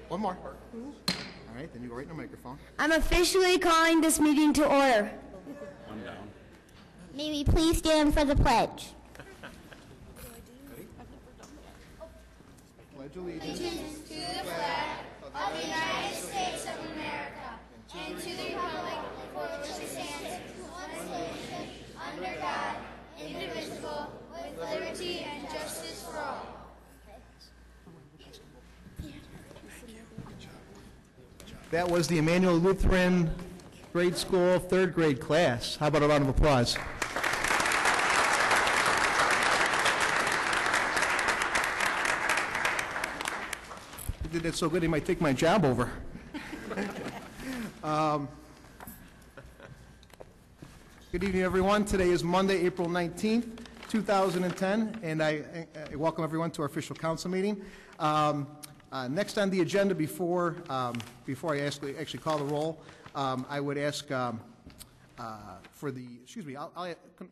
One more. All right, then you go right in the microphone. I'm officially calling this meeting to order. One down. May we please stand for the pledge? Pledge allegiance To the flag of the United States of America and to the republic for which it stands, one nation, under God, indivisible, with liberty and justice for all. That was the Emmanuel Lutheran Grade School third grade class. How about a round of applause? They did that so good they might take my job over. Good evening, everyone. Today is Monday, April 19th, 2010, and I welcome everyone to our official council meeting. Next on the agenda, before I actually call the roll, I would ask for the, excuse me,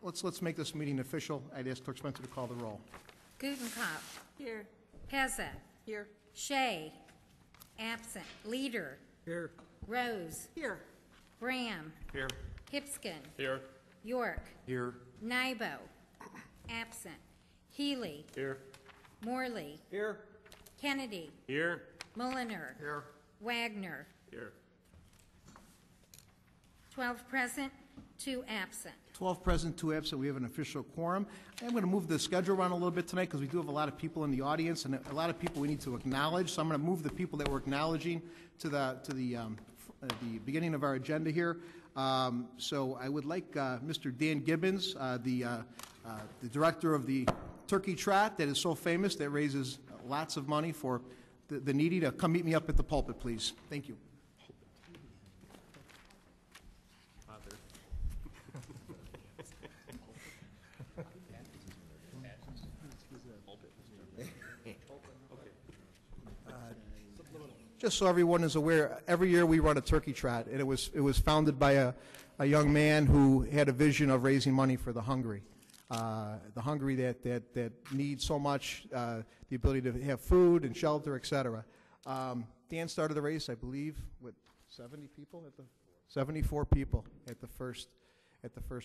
let's make this meeting official. I'd ask Clerk Spencer to call the roll. Gutenkopf. Here. Pezek. Here. Shea. Absent. Leader. Here. Rose. Here. Graham. Here. Hipskin. Here. York. Here. Nybo. Absent. Healy. Here. Morley. Here. Kennedy. Here. Mulliner. Here. Wagner. Here. 12 present, 2 absent. 12 present, 2 absent. We have an official quorum. I'm going to move the schedule around a little bit tonight because we do have a lot of people in the audience and a lot of people we need to acknowledge. So I'm going to move the people that we're acknowledging to the beginning of our agenda here. So I would like Mr. Dan Gibbons, the director of the Turkey Trot that is so famous, that raises lots of money for the needy, to come meet me up at the pulpit, please. Thank you. Just so everyone is aware, every year we run a turkey trot, and it was founded by a young man who had a vision of raising money for the hungry that need so much the ability to have food and shelter, etc. Dan started the race, I believe, with 74 people at the first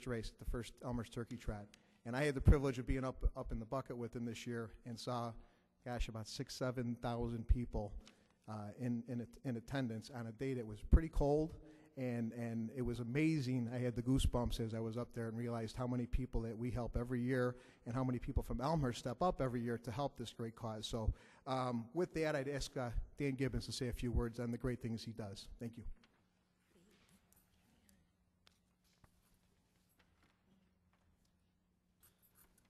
race, the first Elmhurst Turkey Trot, and I had the privilege of being up in the bucket with him this year and saw, gosh, about 6,000-7,000 people in attendance on a day that was pretty cold, and it was amazing. I had the goosebumps as I was up there and realized how many people that we help every year and how many people from Elmhurst step up every year to help this great cause. So with that, I'd ask Dan Gibbons to say a few words on the great things he does. Thank you.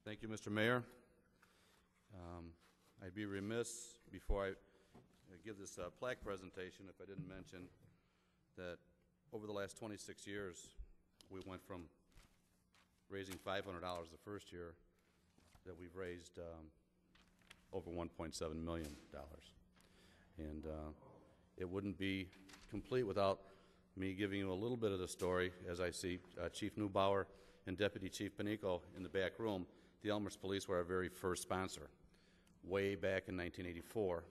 Thank you, Mr. Mayor. I'd be remiss before I give this plaque presentation if I didn't mention that over the last 26 years, we went from raising $500 the first year that we've raised over $1.7 million. And it wouldn't be complete without me giving you a little bit of the story. As I see Chief Neubauer and Deputy Chief Panico in the back room, the Elmhurst Police were our very first sponsor way back in 1984.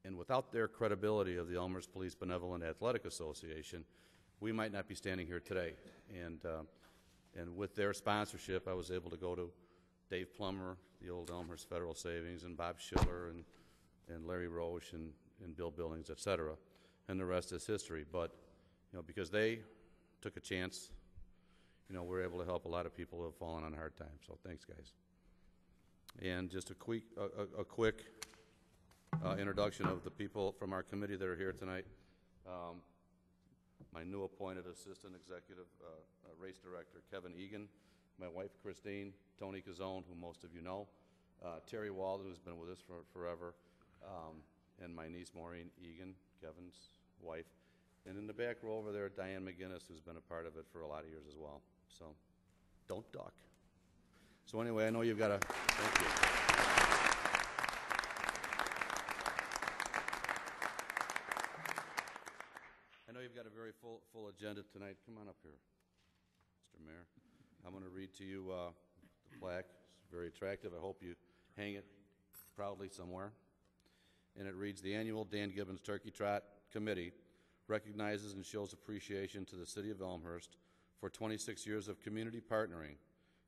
And without their credibility of the Elmhurst Police Benevolent Athletic Association, we might not be standing here today. And with their sponsorship, I was able to go to Dave Plummer, the old Elmhurst Federal Savings, and Bob Schiller, and Larry Roche, and Bill Billings, et cetera. And the rest is history. But because they took a chance, we're able to help a lot of people who have fallen on hard times. So thanks, guys. And just a quick introduction of the people from our committee that are here tonight. My new appointed Assistant Executive Race Director, Kevin Egan, my wife, Christine, Tony Cazzone, who most of you know, Terry Walden, who's been with us for forever, and my niece, Maureen Egan, Kevin's wife. And in the back row over there, Diane McGinnis, who's been a part of it for a lot of years as well. So don't duck. So anyway, I know you've got a, thank you. I know you've got a very full agenda tonight. Come on up here, Mr. Mayor. I'm going to read to you the plaque. It's very attractive. I hope you hang it proudly somewhere. and it reads, "The annual Dan Gibbons Turkey Trot Committee recognizes and shows appreciation to the City of Elmhurst for 26 years of community partnering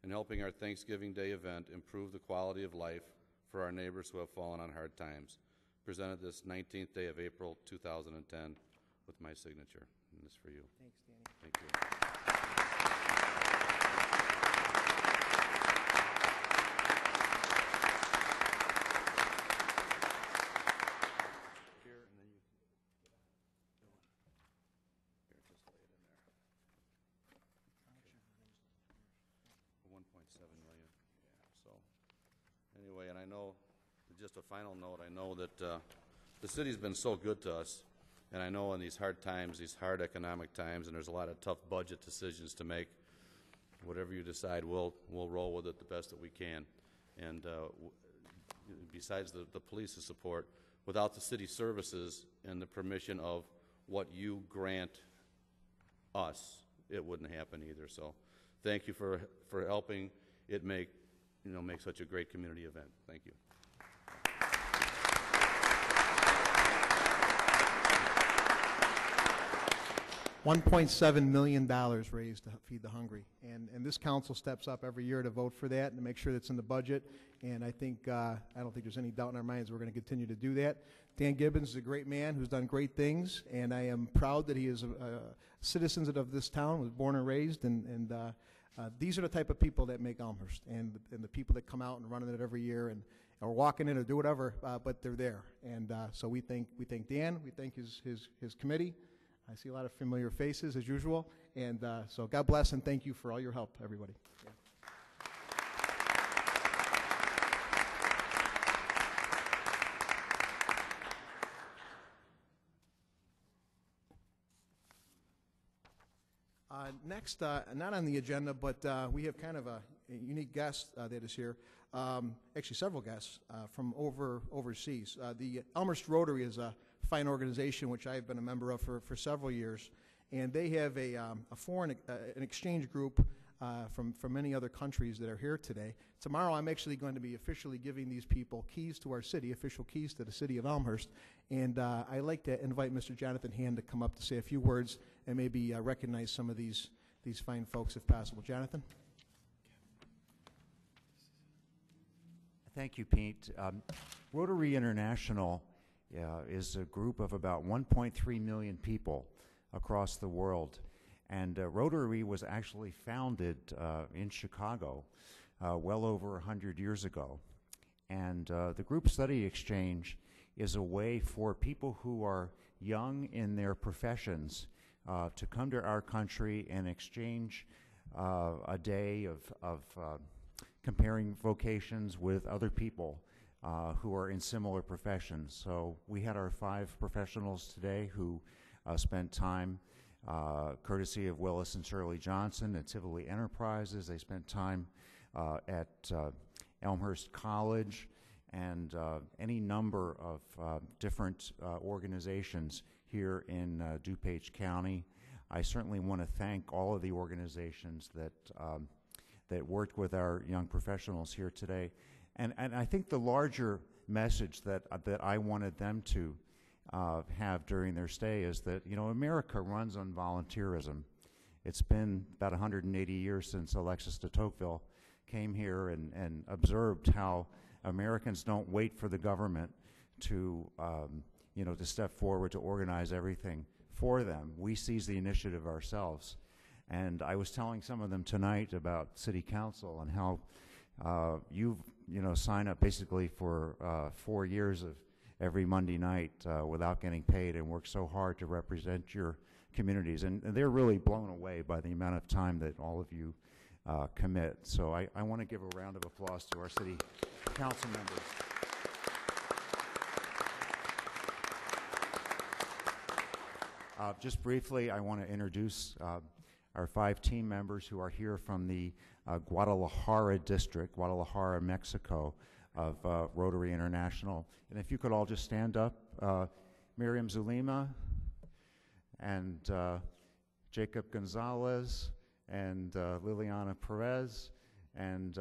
and helping our Thanksgiving Day event improve the quality of life for our neighbors who have fallen on hard times." Presented this 19th day of April 2010 with my signature. And this for you. Thanks, Danny. Thank you. Here, and then you here, just lay it in there. 1.7 million. Yeah. So anyway, and I know, just a final note, I know that the city's been so good to us, and I know in these hard times, these hard economic times, and there's a lot of tough budget decisions to make. Whatever you decide, we'll roll with it the best that we can. And besides the police's support, without the city services and the permission of what you grant us, it wouldn't happen either. So thank you for helping it make such a great community event. Thank you. $1.7 million raised to feed the hungry, and this council steps up every year to vote for that and to make sure that's in the budget. And I think I don't think there's any doubt in our minds we're going to continue to do that. Dan Gibbons is a great man who's done great things, and I am proud that he is a citizen of this town, was born and raised, and these are the type of people that make Elmhurst, and the people that come out and run in it every year and or walking in or do whatever, but they're there. And so we thank Dan, we thank his committee. I see a lot of familiar faces, as usual. And so God bless and thank you for all your help, everybody. Yeah. Next, not on the agenda, but we have kind of a unique guest that is here. Actually, several guests from overseas. The Elmhurst Rotary is a fine organization which I've been a member of for several years, and they have a foreign an exchange group from many other countries that are here today. Tomorrow I'm actually going to be officially giving these people keys to our city, official keys to the city of Elmhurst, and I'd like to invite Mr. Jonathan Hand to come up to say a few words and maybe recognize some of these fine folks if possible. Jonathan? Thank you, Pete. Rotary International is a group of about 1.3 million people across the world. And Rotary was actually founded in Chicago well over 100 years ago. And the group study exchange is a way for people who are young in their professions to come to our country and exchange a day of comparing vocations with other people who are in similar professions. So we had our 5 professionals today who spent time courtesy of Willis and Shirley Johnson at Tivoli Enterprises. They spent time at Elmhurst College and any number of different organizations here in DuPage County. I certainly want to thank all of the organizations that worked with our young professionals here today. And I think the larger message that I wanted them to have during their stay is that, America runs on volunteerism. It's been about 180 years since Alexis de Tocqueville came here and observed how Americans don't wait for the government to, to step forward to organize everything for them. We seize the initiative ourselves. And I was telling some of them tonight about City Council and how you've, signed up basically for 4 years of every Monday night without getting paid and worked so hard to represent your communities. And they're really blown away by the amount of time that all of you commit. So I want to give a round of applause to our City Council members. Just briefly, I want to introduce our 5 team members who are here from the Guadalajara district, Guadalajara, Mexico, of Rotary International. And if you could all just stand up, Miriam Zulima and Jacob Gonzalez and Liliana Perez and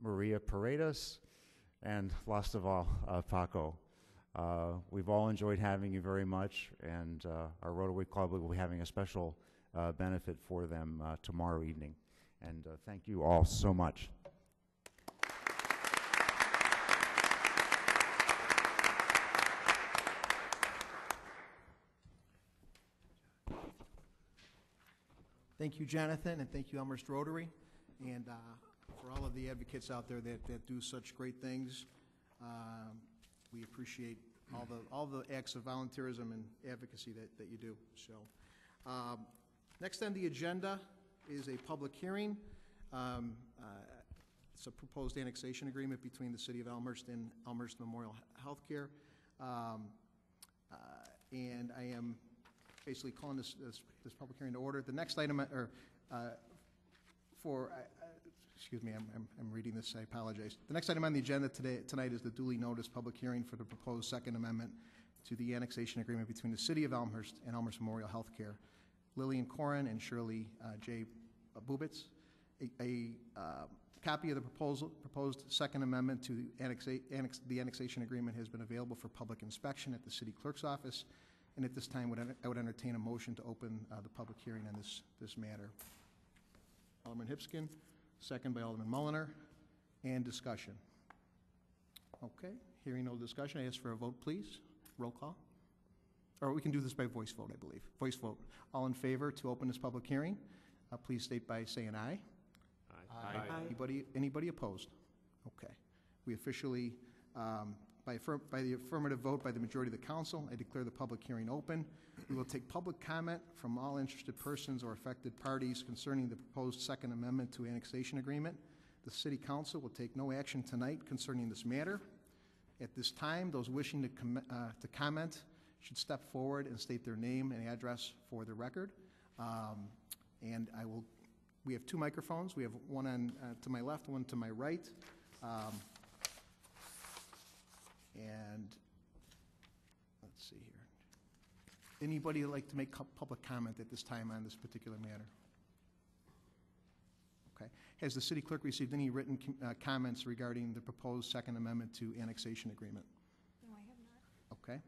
Maria Paredes and last of all, Paco. We've all enjoyed having you very much, and our Rotary Club will be having a special benefit for them tomorrow evening. And thank you all so much. Thank you, Jonathan, and thank you, Elmhurst Rotary, and for all of the advocates out there that do such great things. We appreciate all the acts of volunteerism and advocacy that you do. So, next on the agenda is a public hearing. It's a proposed annexation agreement between the City of Elmhurst and Elmhurst Memorial Healthcare, and I am basically calling this public hearing to order. The next item, excuse me, I'm reading this, I apologize. The next item on the agenda tonight is the duly noticed public hearing for the proposed Second Amendment to the annexation agreement between the City of Elmhurst and Elmhurst Memorial Healthcare. Lillian Corin and Shirley J. Bubitz. A copy of the proposed Second Amendment to the annexation agreement has been available for public inspection at the City Clerk's office. And at this time, I would entertain a motion to open the public hearing on this matter. Alderman Hipskin, second by Alderman Mulliner, and discussion. Okay, hearing no discussion, I ask for a vote, please. Roll call. Or we can do this by voice vote, I believe. Voice vote. All in favor to open this public hearing, please state by saying aye. Aye. Anybody opposed? Okay. We officially, by the affirmative vote by the majority of the council, I declare the public hearing open. We will take public comment from all interested persons or affected parties concerning the proposed Second Amendment to annexation agreement. The City Council will take no action tonight concerning this matter. At this time, those wishing to comment should step forward and state their name and address for the record. And we have two microphones. We have one on to my left, one to my right. And let's see here. Anybody like to make public comment at this time on this particular matter? Okay. Has the City Clerk received any written comments regarding the proposed Second Amendment to annexation agreement? No, I have not. Okay.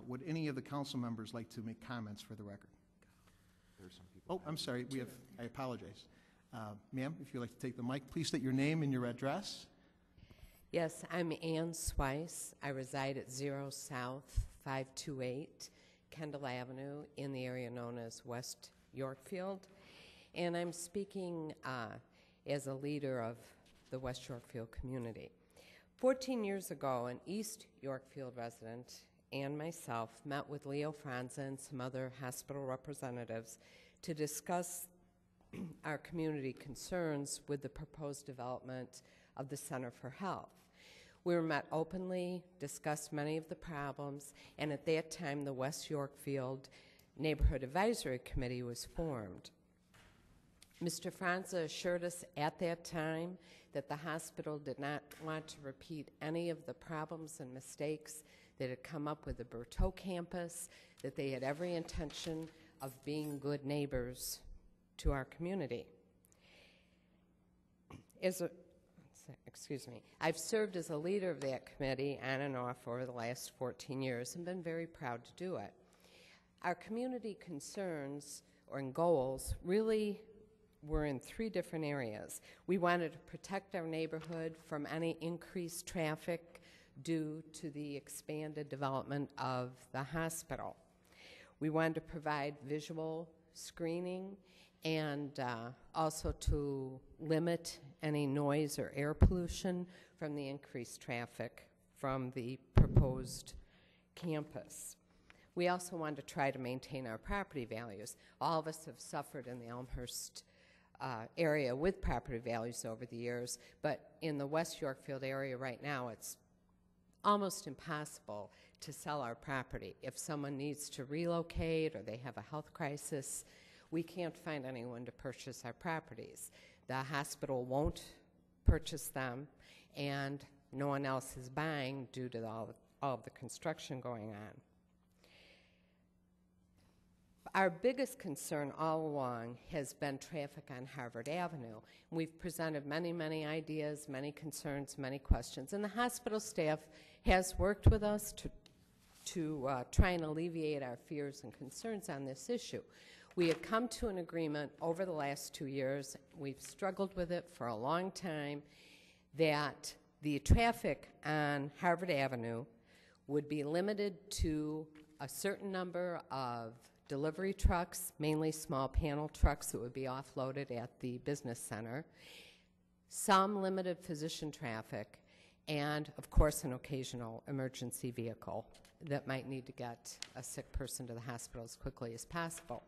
Would any of the council members like to make comments for the record? There's some people. Oh, I'm sorry. I apologize. Ma'am, if you'd like to take the mic, please state your name and your address. Yes, I'm Ann Swice. I reside at 0 South 528 Kendall Avenue in the area known as West Yorkfield. And I'm speaking as a leader of the West Yorkfield community. 14 years ago, an East Yorkfield resident and myself met with Leo Franza and some other hospital representatives to discuss our community concerns with the proposed development of the Center for Health. We were met openly, discussed many of the problems, and at that time the West Yorkfield Neighborhood Advisory Committee was formed. Mr. Franza assured us at that time that the hospital did not want to repeat any of the problems and mistakes that had come up with the Berteau campus, that they had every intention of being good neighbors to our community. I've served as a leader of that committee on and off over the last 14 years and been very proud to do it. Our community concerns or goals really were in three different areas. We wanted to protect our neighborhood from any increased traffic due to the expanded development of the hospital. We wanted to provide visual screening and also to limit any noise or air pollution from the increased traffic from the proposed campus. We also wanted to try to maintain our property values. All of us have suffered in the Elmhurst area with property values over the years, but in the West Yorkfield area right now, it's almost impossible to sell our property. If someone needs to relocate or they have a health crisis, we can't find anyone to purchase our properties. The hospital won't purchase them, and no one else is buying due to all of the construction going on. Our biggest concern all along has been traffic on Harvard Avenue. We've presented many, many ideas, many concerns, many questions, and the hospital staff has worked with us to try and alleviate our fears and concerns on this issue. We had come to an agreement over the last 2 years, we've struggled with it for a long time, that the traffic on Harvard Avenue would be limited to a certain number of delivery trucks, mainly small panel trucks that would be offloaded at the business center, some limited physician traffic, and of course an occasional emergency vehicle that might need to get a sick person to the hospital as quickly as possible.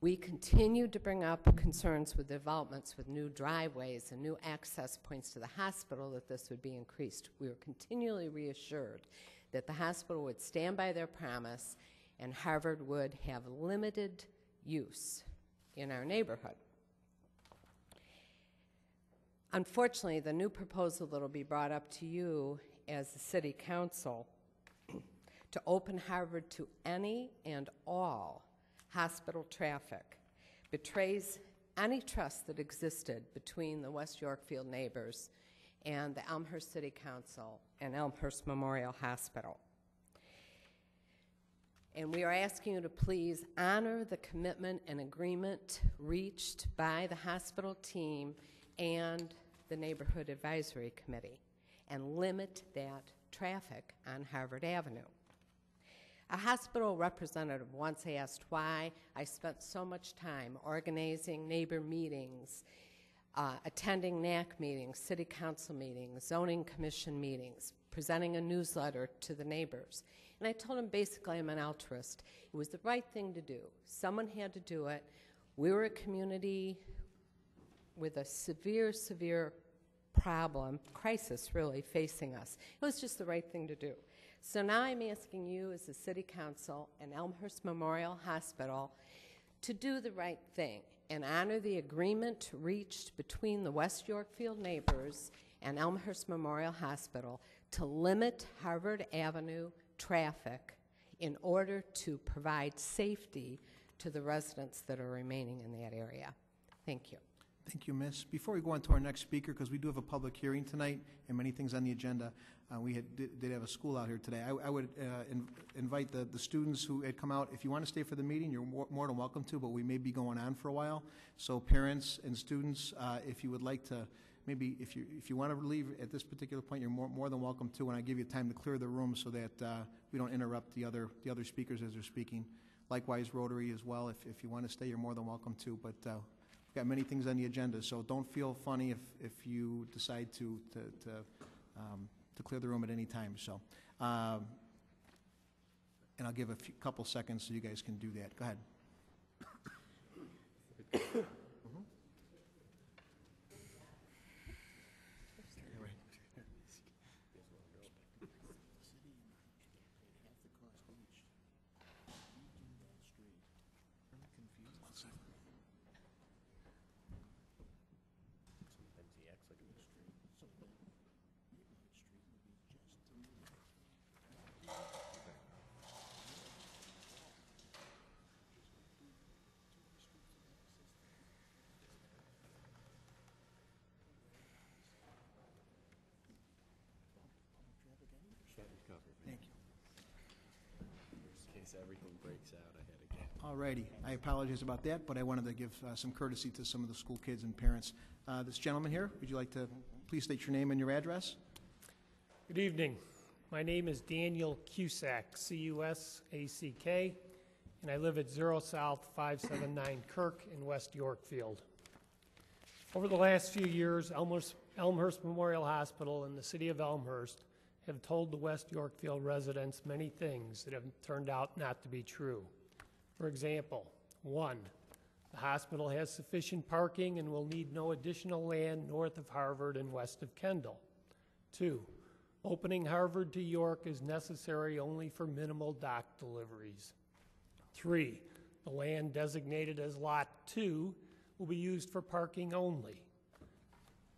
We continued to bring up concerns with developments with new driveways and new access points to the hospital that this would be increased. We were continually reassured that the hospital would stand by their promise and Harvard would have limited use in our neighborhood. Unfortunately, the new proposal that will be brought up to you as the City Council to open Harvard to any and all hospital traffic betrays any trust that existed between the West Yorkfield neighbors and the Elmhurst City Council and Elmhurst Memorial Hospital. And we are asking you to please honor the commitment and agreement reached by the hospital team and the Neighborhood Advisory Committee and limit that traffic on Harvard Avenue. A hospital representative once asked why I spent so much time organizing neighbor meetings, attending NAC meetings, city council meetings, zoning commission meetings, presenting a newsletter to the neighbors. And I told him basically I'm an altruist. It was the right thing to do. Someone had to do it. We were a community with a severe, severe problem, crisis really, facing us. It was just the right thing to do. So now I'm asking you as the City Council and Elmhurst Memorial Hospital to do the right thing and honor the agreement reached between the West Yorkfield neighbors and Elmhurst Memorial Hospital to limit Harvard Avenue traffic in order to provide safety to the residents that are remaining in that area. Thank you. Thank you, Miss. Before we go on to our next speaker, because we do have a public hearing tonight and many things on the agenda, we did have a school out here today. I would invite the students who had come out. If you want to stay for the meeting, you're more than welcome to, but we may be going on for a while. So parents and students, if you would like to, maybe if you want to leave at this particular point, you're more than welcome to, and I give you time to clear the room so that we don't interrupt the other speakers as they're speaking. Likewise, Rotary as well. If you want to stay, you're more than welcome to. But we've got many things on the agenda, so don't feel funny if you decide to clear the room at any time. So, and I'll give a couple seconds so you guys can do that. Go ahead. Thank you. In case everything breaks out ahead again. All righty. I apologize about that, but I wanted to give some courtesy to some of the school kids and parents. This gentleman here, would you like to please state your name and your address? Good evening. My name is Daniel Cusack, C-U-S-A-C-K, and I live at 0 South 579 Kirk in West Yorkfield. Over the last few years, Elmhurst Memorial Hospital and the City of Elmhurst have told the West Yorkfield residents many things that have turned out not to be true. For example, 1, the hospital has sufficient parking and will need no additional land north of Harvard and west of Kendall. 2, opening Harvard to York is necessary only for minimal dock deliveries. 3, the land designated as Lot 2 will be used for parking only.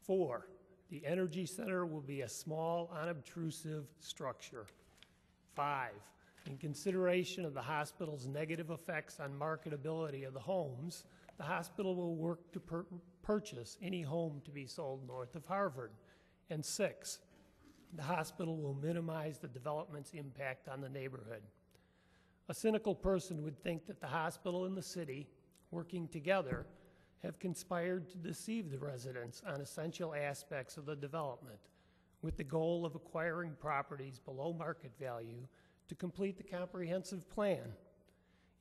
4, the Energy Center will be a small, unobtrusive structure. 5, In consideration of the hospital's negative effects on marketability of the homes, the hospital will work to purchase any home to be sold north of Harvard. And 6, the hospital will minimize the development's impact on the neighborhood. A cynical person would think that the hospital and the city, working together, have conspired to deceive the residents on essential aspects of the development, with the goal of acquiring properties below market value to complete the comprehensive plan.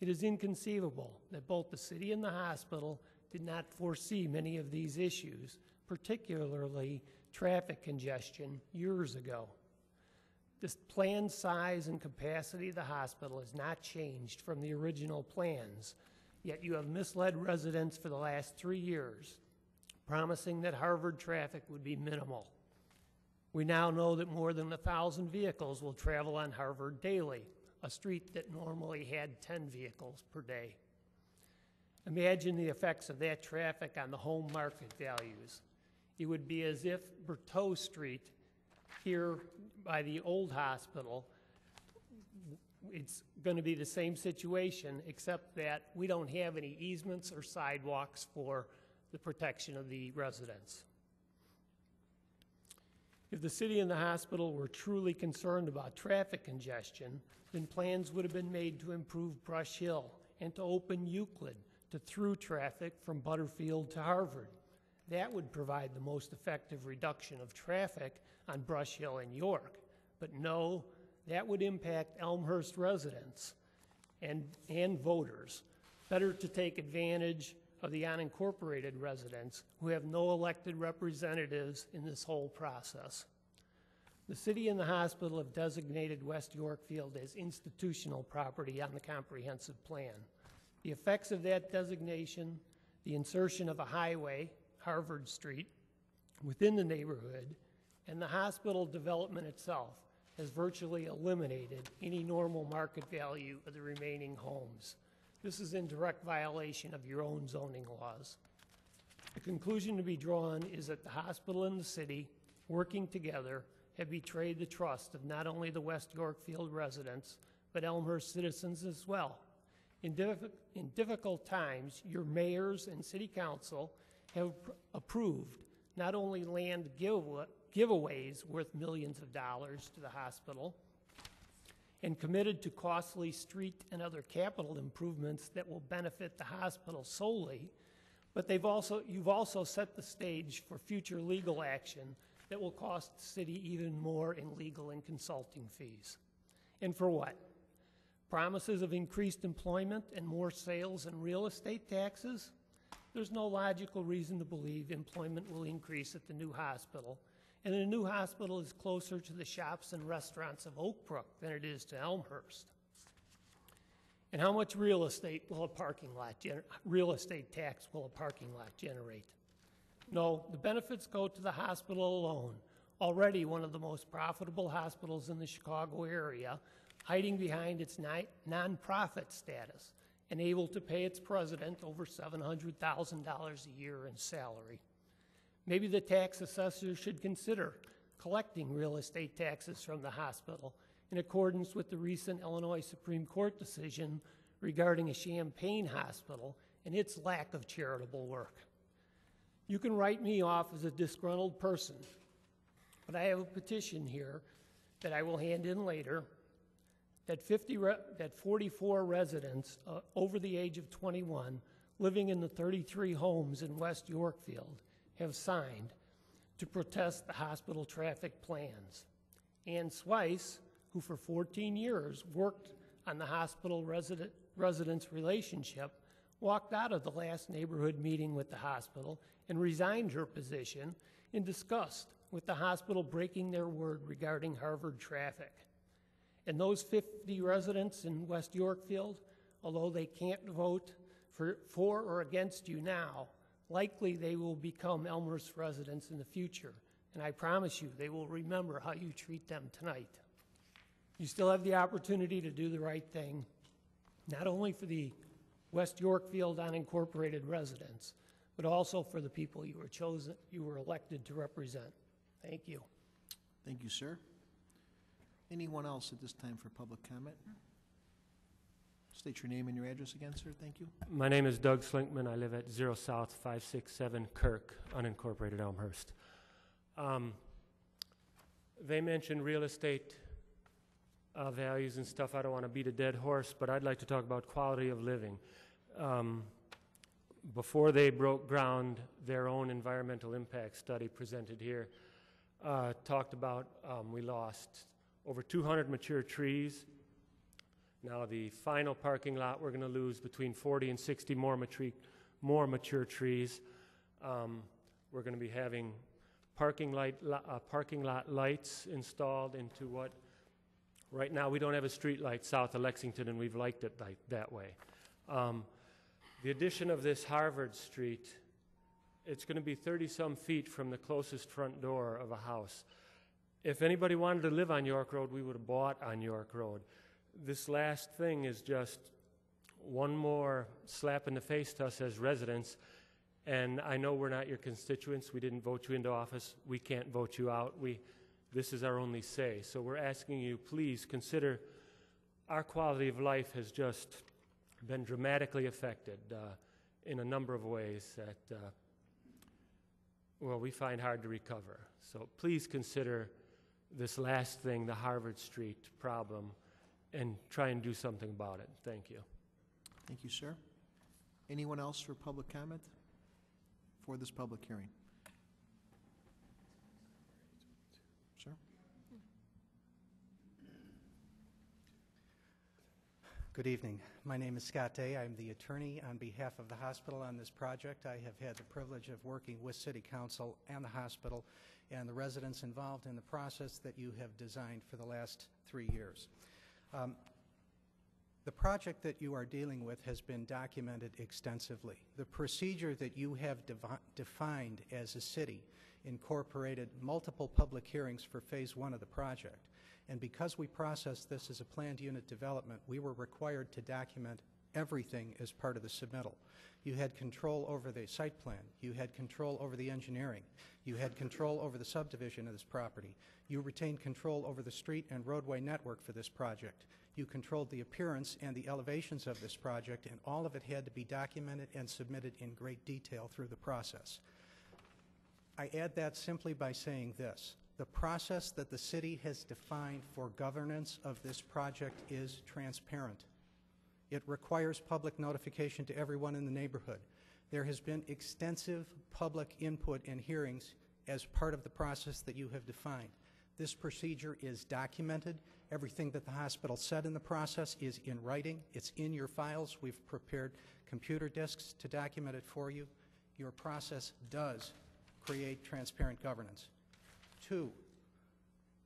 It is inconceivable that both the city and the hospital did not foresee many of these issues, particularly traffic congestion, years ago. The planned size and capacity of the hospital has not changed from the original plans, yet you have misled residents for the last 3 years, promising that Harvard traffic would be minimal. We now know that more than 1,000 vehicles will travel on Harvard daily, a street that normally had 10 vehicles per day. Imagine the effects of that traffic on the home market values. It would be as if Berthoud Street here by the old hospital, it's going to be the same situation, except that we don't have any easements or sidewalks for the protection of the residents. If the city and the hospital were truly concerned about traffic congestion, then plans would have been made to improve Brush Hill and to open Euclid to through traffic from Butterfield to Harvard. That would provide the most effective reduction of traffic on Brush Hill and York. But no, that would impact Elmhurst residents and voters. Better to take advantage of the unincorporated residents who have no elected representatives in this whole process. The city and the hospital have designated West Yorkfield as institutional property on the comprehensive plan. The effects of that designation, the insertion of a highway, Harvard Street, within the neighborhood, and the hospital development itself has virtually eliminated any normal market value of the remaining homes. This is in direct violation of your own zoning laws. The conclusion to be drawn is that the hospital and the city, working together, have betrayed the trust of not only the West Yorkfield residents, but Elmhurst citizens as well. In difficult times, your mayors and city council have approved not only land giveaways worth millions of dollars to the hospital and committed to costly street and other capital improvements that will benefit the hospital solely, but you've also set the stage for future legal action that will cost the city even more in legal and consulting fees. And for what? Promises of increased employment and more sales and real estate taxes? There's no logical reason to believe employment will increase at the new hospital, and the new hospital is closer to the shops and restaurants of Oak Brook than it is to Elmhurst. And how much real estate tax will a parking lot generate? No, the benefits go to the hospital alone, already one of the most profitable hospitals in the Chicago area, hiding behind its nonprofit status and able to pay its president over $700,000 a year in salary. Maybe the tax assessor should consider collecting real estate taxes from the hospital in accordance with the recent Illinois Supreme Court decision regarding a Champaign hospital and its lack of charitable work. You can write me off as a disgruntled person, but I have a petition here that I will hand in later that 44 residents over the age of 21 living in the 33 homes in West Yorkfield have signed to protest the hospital traffic plans. Ann Swice, who for 14 years worked on the hospital residents relationship, walked out of the last neighborhood meeting with the hospital and resigned her position in disgust with the hospital breaking their word regarding Harvard traffic. And those 50 residents in West Yorkfield, although they can't vote for or against you now, likely they will become Elmhurst residents in the future. And I promise you, they will remember how you treat them tonight. You still have the opportunity to do the right thing, not only for the West Yorkfield unincorporated residents, but also for the people you were elected to represent. Thank you. Thank you, sir. Anyone else at this time for public comment? State your name and your address again, sir. Thank you. My name is Doug Slinkman. I live at 0 South 567 Kirk, unincorporated Elmhurst. They mentioned real estate values and stuff. I don't want to beat a dead horse, but I'd like to talk about quality of living. Before they broke ground, their own environmental impact study presented here talked about we lost over 200 mature trees. Now the final parking lot, we're going to lose between 40 and 60 more mature trees. We're going to be having parking lot lights installed into what, right now we don't have a street light south of Lexington, and we've liked it that way. The addition of this Harvard Street, it's going to be 30-some feet from the closest front door of a house. If anybody wanted to live on York Road, we would have bought on York Road. This last thing is just one more slap in the face to us as residents, and I know we're not your constituents. We didn't vote you into office. We can't vote you out. This is our only say. So we're asking you, please consider our quality of life has just been dramatically affected in a number of ways that, well, we find hard to recover. So please consider this last thing, the Harvard Street problem, and try and do something about it. Thank you. Thank you, sir. Anyone else for public comment for this public hearing? Sir? Good evening. My name is Scott Day. I'm the attorney on behalf of the hospital on this project. I have had the privilege of working with City Council and the hospital and the residents involved in the process that you have designed for the last 3 years. The project that you are dealing with has been documented extensively. The procedure that you have defined as a city incorporated multiple public hearings for phase 1 of the project. And because we processed this as a planned unit development, we were required to document everything as part of the submittal. You had control over the site plan. You had control over the engineering. You had control over the subdivision of this property. You retained control over the street and roadway network for this project. You controlled the appearance and the elevations of this project, and all of it had to be documented and submitted in great detail through the process. I add that simply by saying this. The process that the city has defined for governance of this project is transparent. It requires public notification to everyone in the neighborhood. There has been extensive public input and hearings as part of the process that you have defined. This procedure is documented. Everything that the hospital said in the process is in writing. It's in your files. We've prepared computer disks to document it for you. Your process does create transparent governance. 2,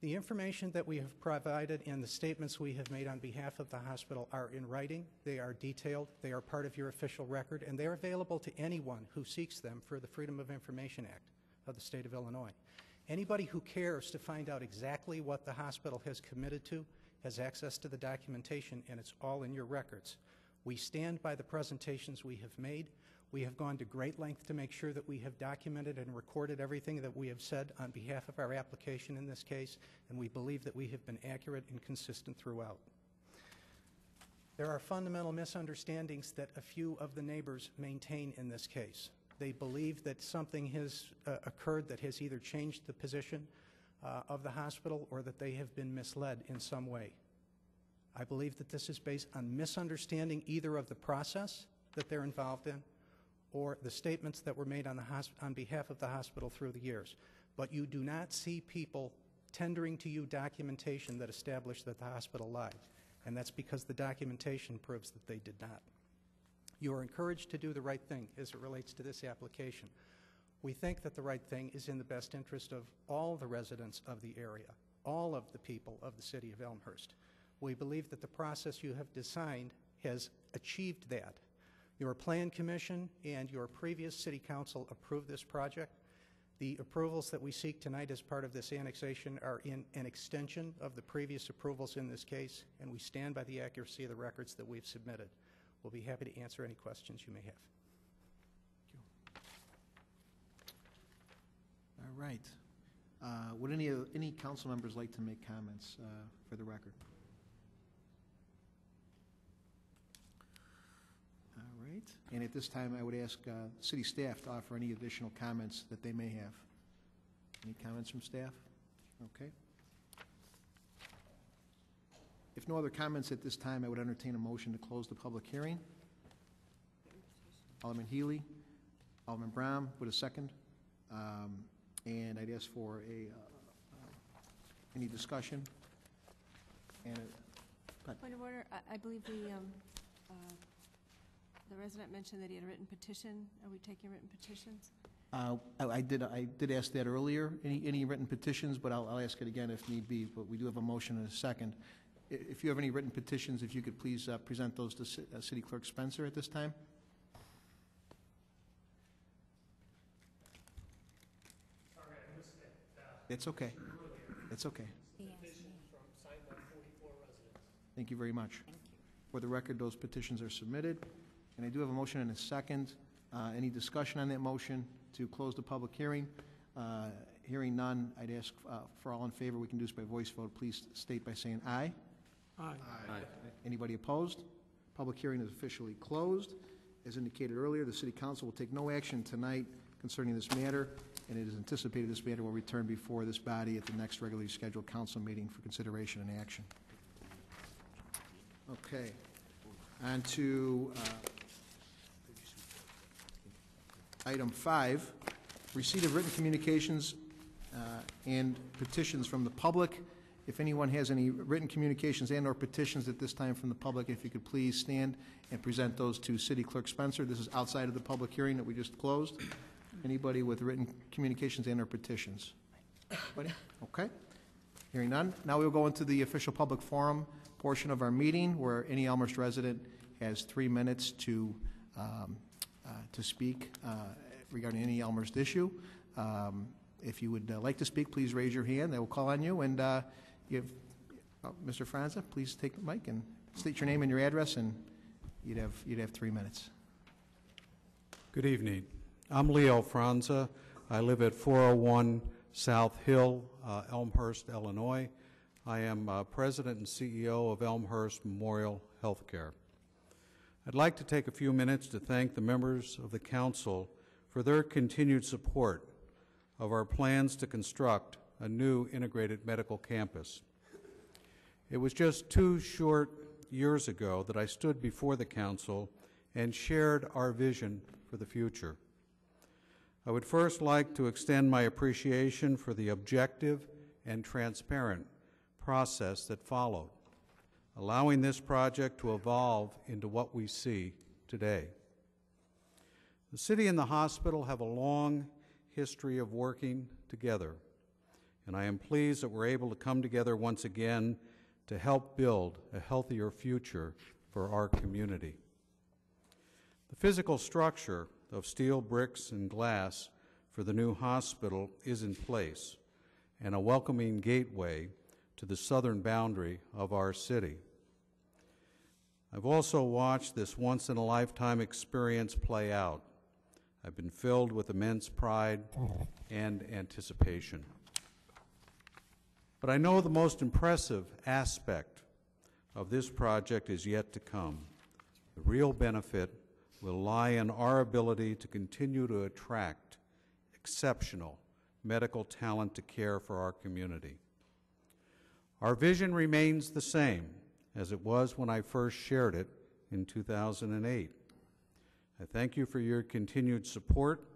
the information that we have provided and the statements we have made on behalf of the hospital are in writing. They are detailed. They are part of your official record, and they're available to anyone who seeks them for the Freedom of Information Act of the state of Illinois. Anybody who cares to find out exactly what the hospital has committed to has access to the documentation, and it's all in your records. We stand by the presentations we have made. We have gone to great length to make sure that we have documented and recorded everything that we have said on behalf of our application in this case, and we believe that we have been accurate and consistent throughout. There are fundamental misunderstandings that a few of the neighbors maintain in this case. They believe that something has occurred that has either changed the position of the hospital or that they have been misled in some way. I believe that this is based on misunderstanding either of the process that they're involved in or the statements that were made on behalf of the hospital through the years. But you do not see people tendering to you documentation that established that the hospital lied, and that's because the documentation proves that they did not. You are encouraged to do the right thing as it relates to this application. We think that the right thing is in the best interest of all the residents of the area, all of the people of the city of Elmhurst. We believe that the process you have designed has achieved that. Your Plan Commission and your previous City Council approved this project. The approvals that we seek tonight as part of this annexation are in an extension of the previous approvals in this case, and we stand by the accuracy of the records that we've submitted. We'll be happy to answer any questions you may have. All right. Would any council members like to make comments for the record? And at this time, I would ask city staff to offer any additional comments that they may have. Any comments from staff? Okay. If no other comments at this time, I would entertain a motion to close the public hearing. Alderman Healy, Alderman Brown, with a second. And I'd ask for any discussion. And Point of order, I believe the resident mentioned that he had a written petition. Are we taking written petitions? I did ask that earlier, any written petitions, but I'll ask it again if need be. But we do have a motion and a second. If you have any written petitions, if you could please present those to City Clerk Spencer at this time. Sorry, I missed that. It's okay. It's okay. Petition signed by 44 residents. Thank you very much. Thank you. For the record, those petitions are submitted. And I do have a motion and a second. Any discussion on that motion to close the public hearing? Hearing none, I'd ask for all in favor. We can do this by voice vote. Please state by saying aye. Aye. Aye. Anybody opposed? Public hearing is officially closed. As indicated earlier, the City Council will take no action tonight concerning this matter, and it is anticipated this matter will return before this body at the next regularly scheduled council meeting for consideration and action. Okay. On to item 5, receipt of written communications and petitions from the public. If anyone has any written communications and or petitions at this time from the public, if you could please stand and present those to City Clerk Spencer. This is outside of the public hearing that we just closed. Anybody with written communications and or petitions? Anybody? Okay. Hearing none. Now we'll go into the official public forum portion of our meeting, where any Elmhurst resident has 3 minutes to speak regarding any Elmhurst issue. If you would like to speak, please raise your hand. I will call on you. And Mr. Franza, please take the mic and state your name and your address, and you'd have 3 minutes. Good evening. I'm Leo Franza. I live at 401 South Hill, Elmhurst, Illinois. I am President and CEO of Elmhurst Memorial Healthcare. I'd like to take a few minutes to thank the members of the Council for their continued support of our plans to construct a new integrated medical campus. It was just 2 short years ago that I stood before the Council and shared our vision for the future. I would first like to extend my appreciation for the objective and transparent process that followed, allowing this project to evolve into what we see today. The city and the hospital have a long history of working together, and I am pleased that we're able to come together once again to help build a healthier future for our community. The physical structure of steel, bricks, and glass for the new hospital is in place, and a welcoming gateway to the southern boundary of our city. I've also watched this once-in-a-lifetime experience play out. I've been filled with immense pride and anticipation. But I know the most impressive aspect of this project is yet to come. The real benefit will lie in our ability to continue to attract exceptional medical talent to care for our community. Our vision remains the same as it was when I first shared it in 2008. I thank you for your continued support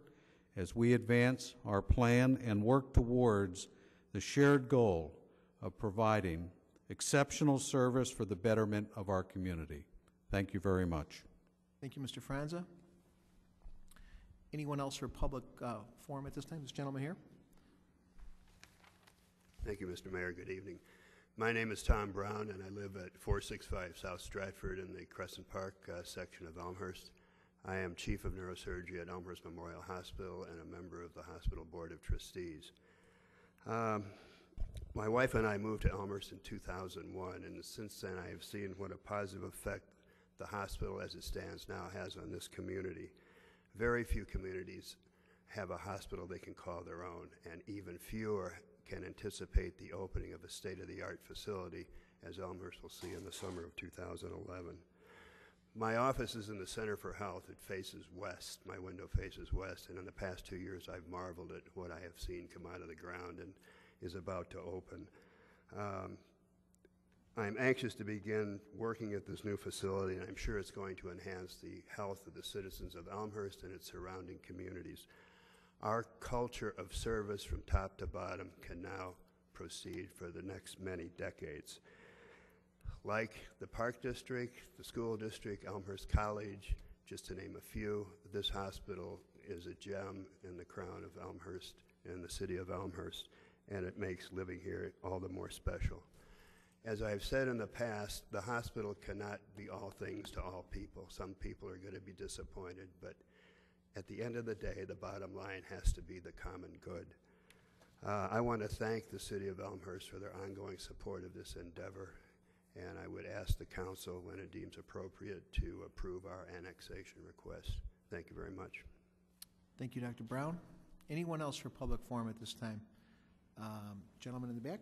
as we advance our plan and work towards the shared goal of providing exceptional service for the betterment of our community. Thank you very much. Thank you, Mr. Franza. Anyone else for public forum at this time? This gentleman here. Thank you, Mr. Mayor. Good evening. My name is Tom Brown, and I live at 465 South Stratford in the Crescent Park section of Elmhurst. I am Chief of Neurosurgery at Elmhurst Memorial Hospital and a member of the Hospital Board of Trustees. My wife and I moved to Elmhurst in 2001, and since then I have seen what a positive effect the hospital as it stands now has on this community. Very few communities have a hospital they can call their own, and even fewer can anticipate the opening of a state-of-the-art facility, as Elmhurst will see in the summer of 2011. My office is in the Center for Health. It faces west. My window faces west, and in the past 2 years, I've marveled at what I have seen come out of the ground and is about to open. I'm anxious to begin working at this new facility, and I'm sure it's going to enhance the health of the citizens of Elmhurst and its surrounding communities. Our culture of service from top to bottom can now proceed for the next many decades. Like the Park District, the School District, Elmhurst College, just to name a few, this hospital is a gem in the crown of Elmhurst and the city of Elmhurst, and it makes living here all the more special. As I've said in the past, the hospital cannot be all things to all people. Some people are going to be disappointed, but at the end of the day, the bottom line has to be the common good. I want to thank the city of Elmhurst for their ongoing support of this endeavor, and I would ask the council, when it deems appropriate, to approve our annexation request. Thank you very much. Thank you, Dr. Brown. Anyone else for public forum at this time? Gentleman in the back.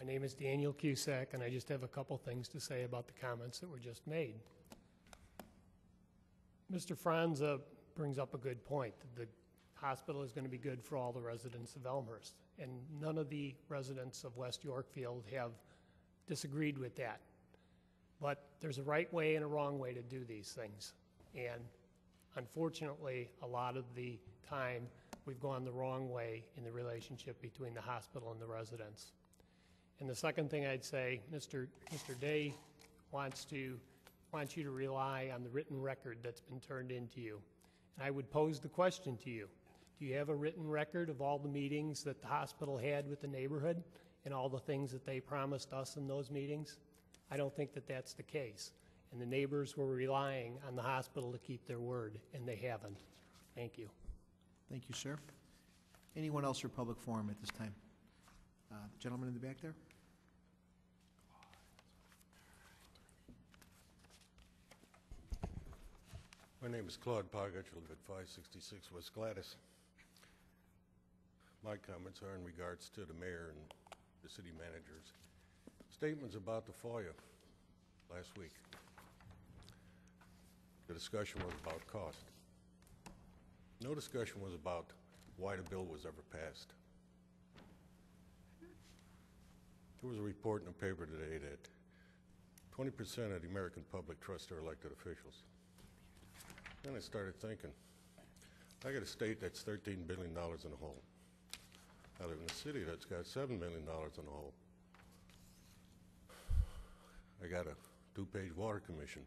My name is Daniel Cusack, and I just have a couple things to say about the comments that were just made. Mr. Franza brings up a good point. The hospital is going to be good for all the residents of Elmhurst, and none of the residents of West Yorkfield have disagreed with that. But there's a right way and a wrong way to do these things, and unfortunately, a lot of the time, we've gone the wrong way in the relationship between the hospital and the residents. And the second thing I'd say, Mr. Day wants you to rely on the written record that's been turned into you. And I would pose the question to you. Do you have a written record of all the meetings that the hospital had with the neighborhood and all the things that they promised us in those meetings? I don't think that that's the case. And the neighbors were relying on the hospital to keep their word, and they haven't. Thank you. Thank you, sir. Anyone else for public forum at this time? The gentleman in the back there. My name is Claude Pogich. I live at 566 West Gladys. My comments are in regards to the mayor and the city manager's statements about the FOIA last week. The discussion was about cost. No discussion was about why the bill was ever passed. There was a report in the paper today that 20% of the American public trust their elected officials. Then I started thinking, I got a state that's $13 billion in the hole. I live in a city that's got $7 million in the hole. I got a 2-page water commission.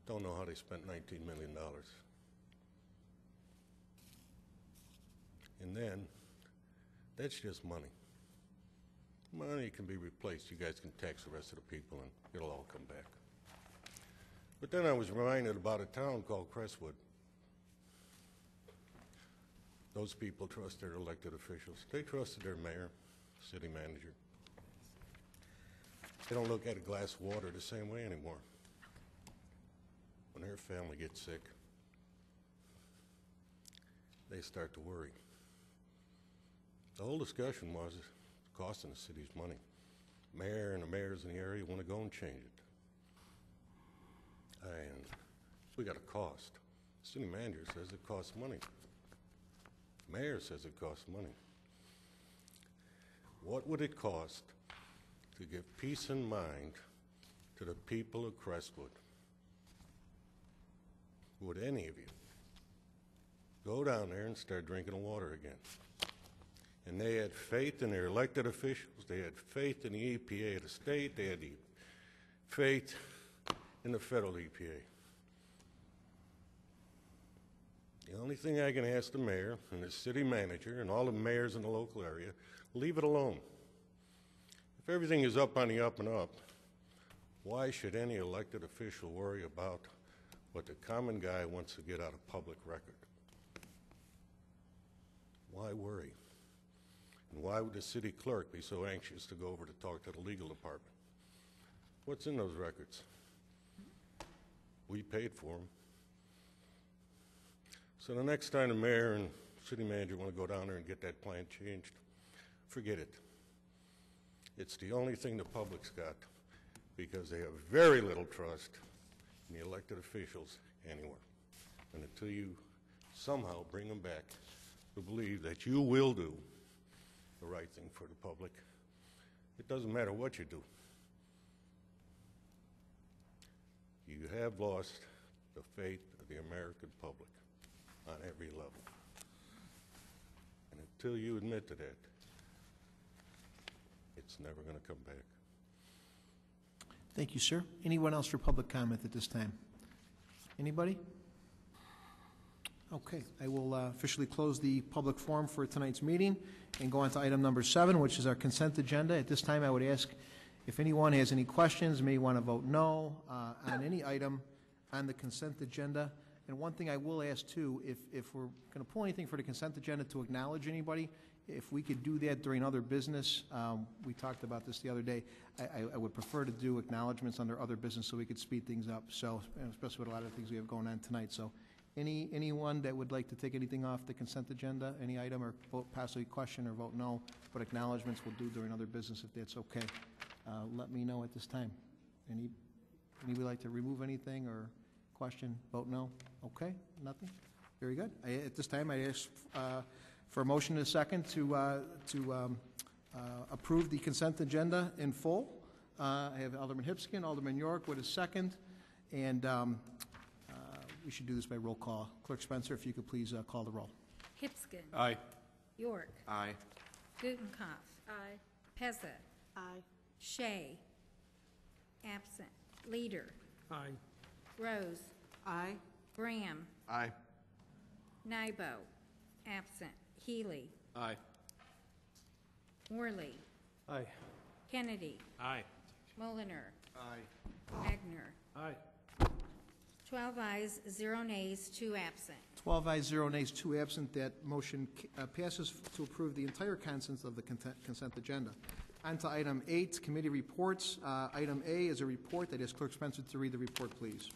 Don't know how they spent $19 million. And then, that's just money. Money can be replaced. You guys can tax the rest of the people and it'll all come back. But then I was reminded about a town called Crestwood. Those people trust their elected officials. They trusted their mayor, city manager. They don't look at a glass of water the same way anymore. When their family gets sick, they start to worry. The whole discussion was costing the city's money. Mayor and the mayors in the area want to go and change it. And we got a cost. The city manager says it costs money. The mayor says it costs money. What would it cost to give peace in mind to the people of Crestwood? Would any of you go down there and start drinking the water again? And they had faith in their elected officials. They had faith in the EPA of the state. They had the faith in the federal EPA. The only thing I can ask the mayor and the city manager and all the mayors in the local area, leave it alone. If everything is up on the up and up, why should any elected official worry about what the common guy wants to get out of public record? Why worry? And why would the city clerk be so anxious to go over to talk to the legal department? What's in those records? We paid for them. So the next time the mayor and city manager want to go down there and get that plan changed, forget it. It's the only thing the public's got, because they have very little trust in the elected officials anywhere. And until you somehow bring them back to believe that you will do the right thing for the public, it doesn't matter what you do. You have lost the faith of the American public on every level. And until you admit to that, it's never going to come back. Thank you, sir. Anyone else for public comment at this time? Anybody? Okay, I will officially close the public forum for tonight's meeting and go on to item number 7, which is our consent agenda. At this time, I would ask if anyone has any questions, may want to vote no on any item on the consent agenda. And one thing I will ask, too, if we're going to pull anything for the consent agenda to acknowledge anybody, if we could do that during other business, we talked about this the other day, I would prefer to do acknowledgments under other business so we could speed things up, so especially with a lot of things we have going on tonight. So anyone that would like to take anything off the consent agenda, any item, or vote possibly question or vote no, but acknowledgments we'll do during other business if that's okay. Let me know at this time. Anybody like to remove anything or question, vote no? Okay, nothing? Very good. At this time, I ask for a motion and a second to approve the consent agenda in full. I have Alderman Hipskin, Alderman York with a second, and we should do this by roll call. Clerk Spencer, if you could please call the roll. Hipskin. Aye. York. Aye. Gutenkopf. Aye. Pezza. Aye. Shea. Absent. Leader. Aye. Rose. Aye. Graham. Aye. Nybo. Absent. Healy. Aye. Worley. Aye. Kennedy. Aye. Mulliner. Aye. Wagner. Aye. 12 ayes, 0 nays, 2 absent. 12 ayes, 0 nays, 2 absent. That motion passes to approve the entire contents of the consent agenda. On to item 8, committee reports. Item A is a report. I ask Clerk Spencer to read the report, please.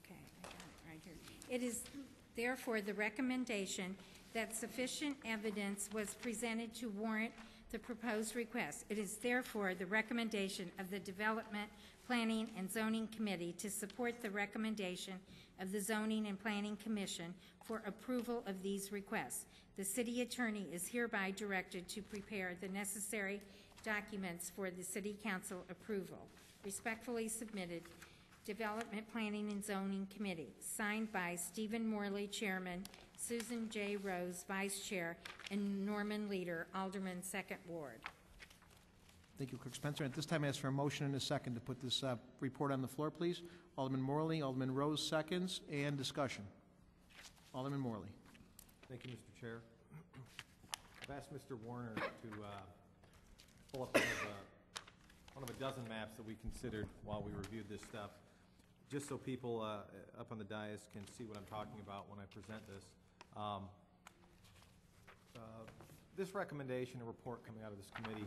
Okay, I got it right here. It is therefore the recommendation that sufficient evidence was presented to warrant the proposed request. It is therefore the recommendation of the Development, Planning, and Zoning Committee to support the recommendation of the Zoning and Planning Commission for approval of these requests. The City Attorney is hereby directed to prepare the necessary documents for the City Council approval. Respectfully submitted, Development, Planning, and Zoning Committee, signed by Stephen Morley, Chairman, Susan J. Rose, Vice Chair, and Norman Leader, Alderman, 2nd Ward. Thank you, Clerk Spencer. At this time, I ask for a motion and a second to put this report on the floor, please. Alderman Morley, Alderman Rose seconds, and discussion. Alderman Morley. Thank you, Mr. Chair. I've asked Mr. Warner to pull up one of a dozen maps that we considered while we reviewed this stuff, just so people up on the dais can see what I'm talking about when I present this. This recommendation and report coming out of this committee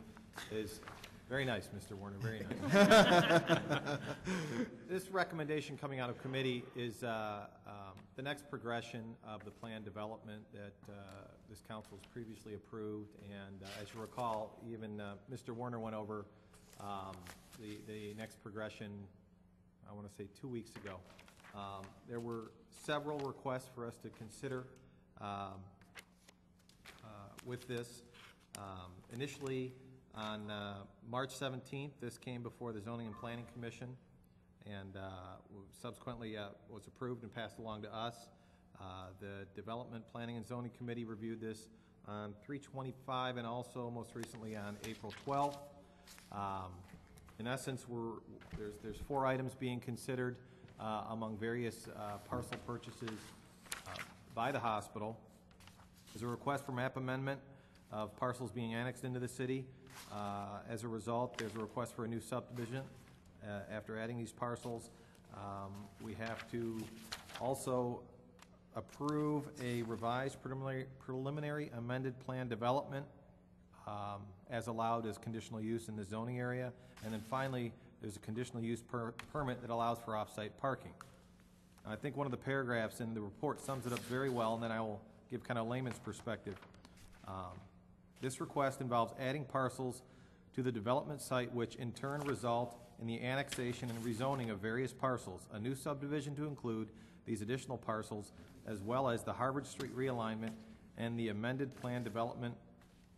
is very nice, Mr. Warner, very nice. This recommendation coming out of committee is the next progression of the plan development that this council has previously approved. And as you recall, even Mr. Warner went over the next progression, I want to say 2 weeks ago. There were several requests for us to consider with this. Initially, on March 17th, this came before the Zoning and Planning Commission, and subsequently was approved and passed along to us. The Development, Planning, and Zoning Committee reviewed this on 3/25 and also most recently on April 12th. In essence, there's 4 items being considered among various parcel purchases by the hospital. There's a request for map amendment of parcels being annexed into the city. As a result, there's a request for a new subdivision. After adding these parcels, we have to also approve a revised preliminary amended plan development as allowed as conditional use in the zoning area. And then finally, there's a conditional use permit that allows for off-site parking. I think one of the paragraphs in the report sums it up very well, and then I will give kind of layman's perspective. This request involves adding parcels to the development site, which in turn result in the annexation and rezoning of various parcels, a new subdivision to include these additional parcels, as well as the Harvard Street realignment and the amended plan development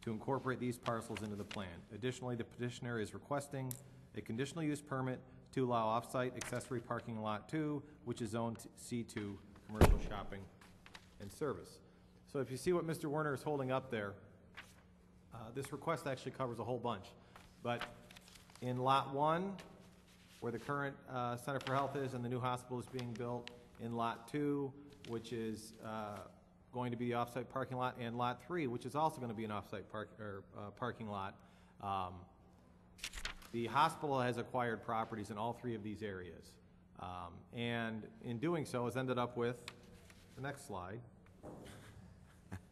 to incorporate these parcels into the plan. Additionally, the petitioner is requesting a conditional use permit to allow off-site accessory parking in Lot 2, which is zoned C2, commercial shopping and service. So if you see what Mr. Werner is holding up there, this request actually covers a whole bunch. But in Lot 1, where the current Center for Health is and the new hospital is being built, in Lot 2, which is going to be the off-site parking lot, and Lot 3, which is also going to be an off-site parking lot, the hospital has acquired properties in all three of these areas. And in doing so has ended up with, the next slide,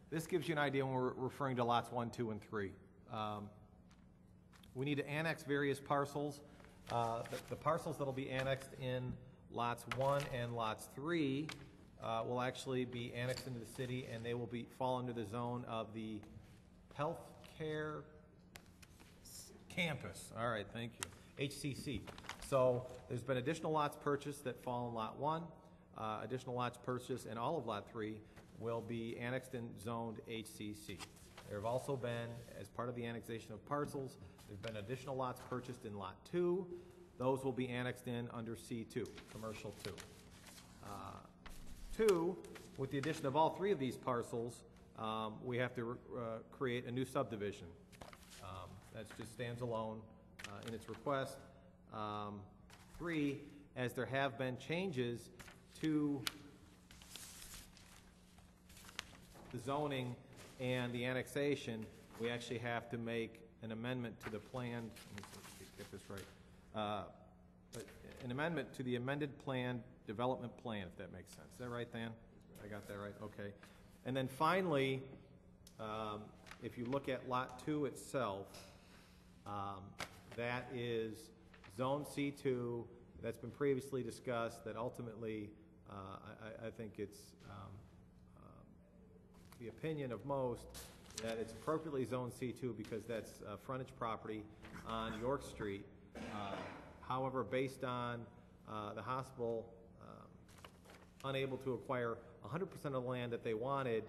this gives you an idea when we're referring to lots 1, 2, and 3. We need to annex various parcels. The parcels that will be annexed in lots 1 and lots 3 will actually be annexed into the city, and they will fall under the zone of the health care campus. All right, thank you. HCC. So there's been additional lots purchased that fall in lot 1. Additional lots purchased in all of lot 3 will be annexed and zoned HCC. There have also been, as part of the annexation of parcels, there have been additional lots purchased in lot 2. Those will be annexed in under C2, commercial 2. 2, with the addition of all three of these parcels, we have to create a new subdivision. That just stands alone in its request. 3, as there have been changes to the zoning and the annexation, we actually have to make an amendment to the plan. Let me get this right. An amendment to the amended plan, development plan, if that makes sense. Is that right, Dan? I got that right? Okay. And then finally, if you look at lot 2 itself, that is zone C2. That's been previously discussed, that ultimately I think it's the opinion of most that it's appropriately zoned C2 because that's frontage property on York Street. However, based on the hospital unable to acquire 100% of the land that they wanted,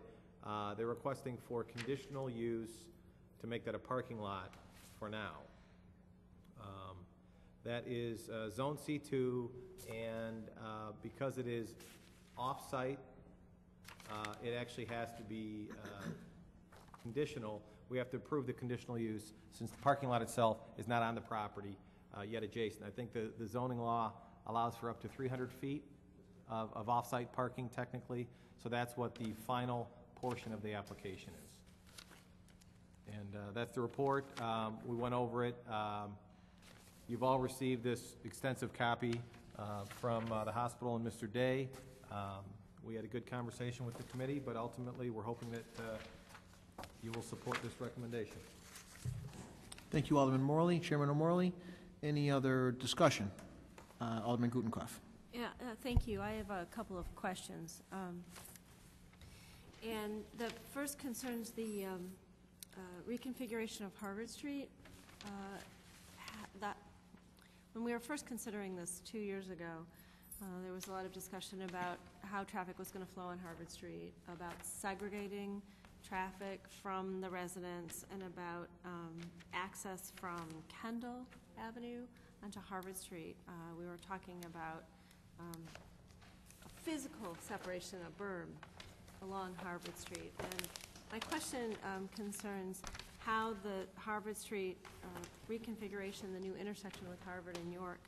they're requesting for conditional use to make that a parking lot for now. That is zone C2, and because it is off-site, it actually has to be conditional. We have to approve the conditional use since the parking lot itself is not on the property yet adjacent. I think the zoning law allows for up to 300 feet of off-site parking technically, so that's what the final portion of the application is. And that's the report. We went over it. You've all received this extensive copy from the hospital and Mr. Day. We had a good conversation with the committee, but ultimately we're hoping that you will support this recommendation. Thank you, Alderman Morley. Chairman O'Morley, any other discussion? Alderman Gutenkopf. Yeah, thank you. I have a couple of questions. And the first concerns the reconfiguration of Harvard Street. When we were first considering this 2 years ago, there was a lot of discussion about how traffic was going to flow on Harvard Street, about segregating traffic from the residents, and about access from Kendall Avenue onto Harvard Street. We were talking about a physical separation, a berm along Harvard Street. And my question concerns how the Harvard Street reconfiguration, the new intersection with Harvard and York,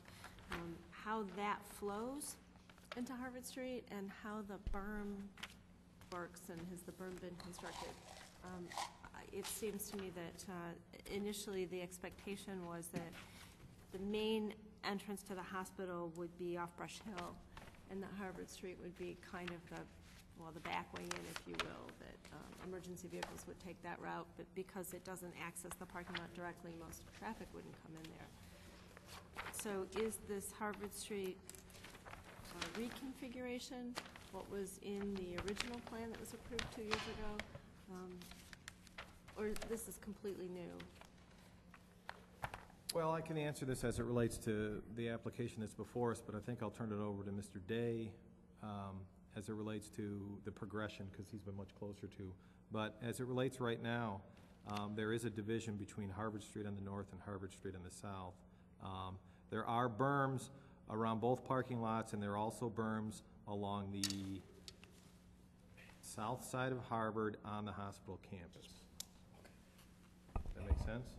how that flows into Harvard Street and how the berm works, and has the berm been constructed. It seems to me that initially the expectation was that the main entrance to the hospital would be off Brush Hill, and that Harvard Street would be kind of the back way in, if you will, that emergency vehicles would take that route, but because it doesn't access the parking lot directly, most traffic wouldn't come in there. So is this Harvard Street reconfiguration what was in the original plan that was approved 2 years ago? or this is completely new? Well, I can answer this as it relates to the application that's before us, but I think I'll turn it over to Mr. Day as it relates to the progression, because he's been much closer to. But as it relates right now, there is a division between Harvard Street on the north and Harvard Street on the south. There are berms around both parking lots, and there are also berms along the south side of Harvard on the hospital campus. Does that make sense?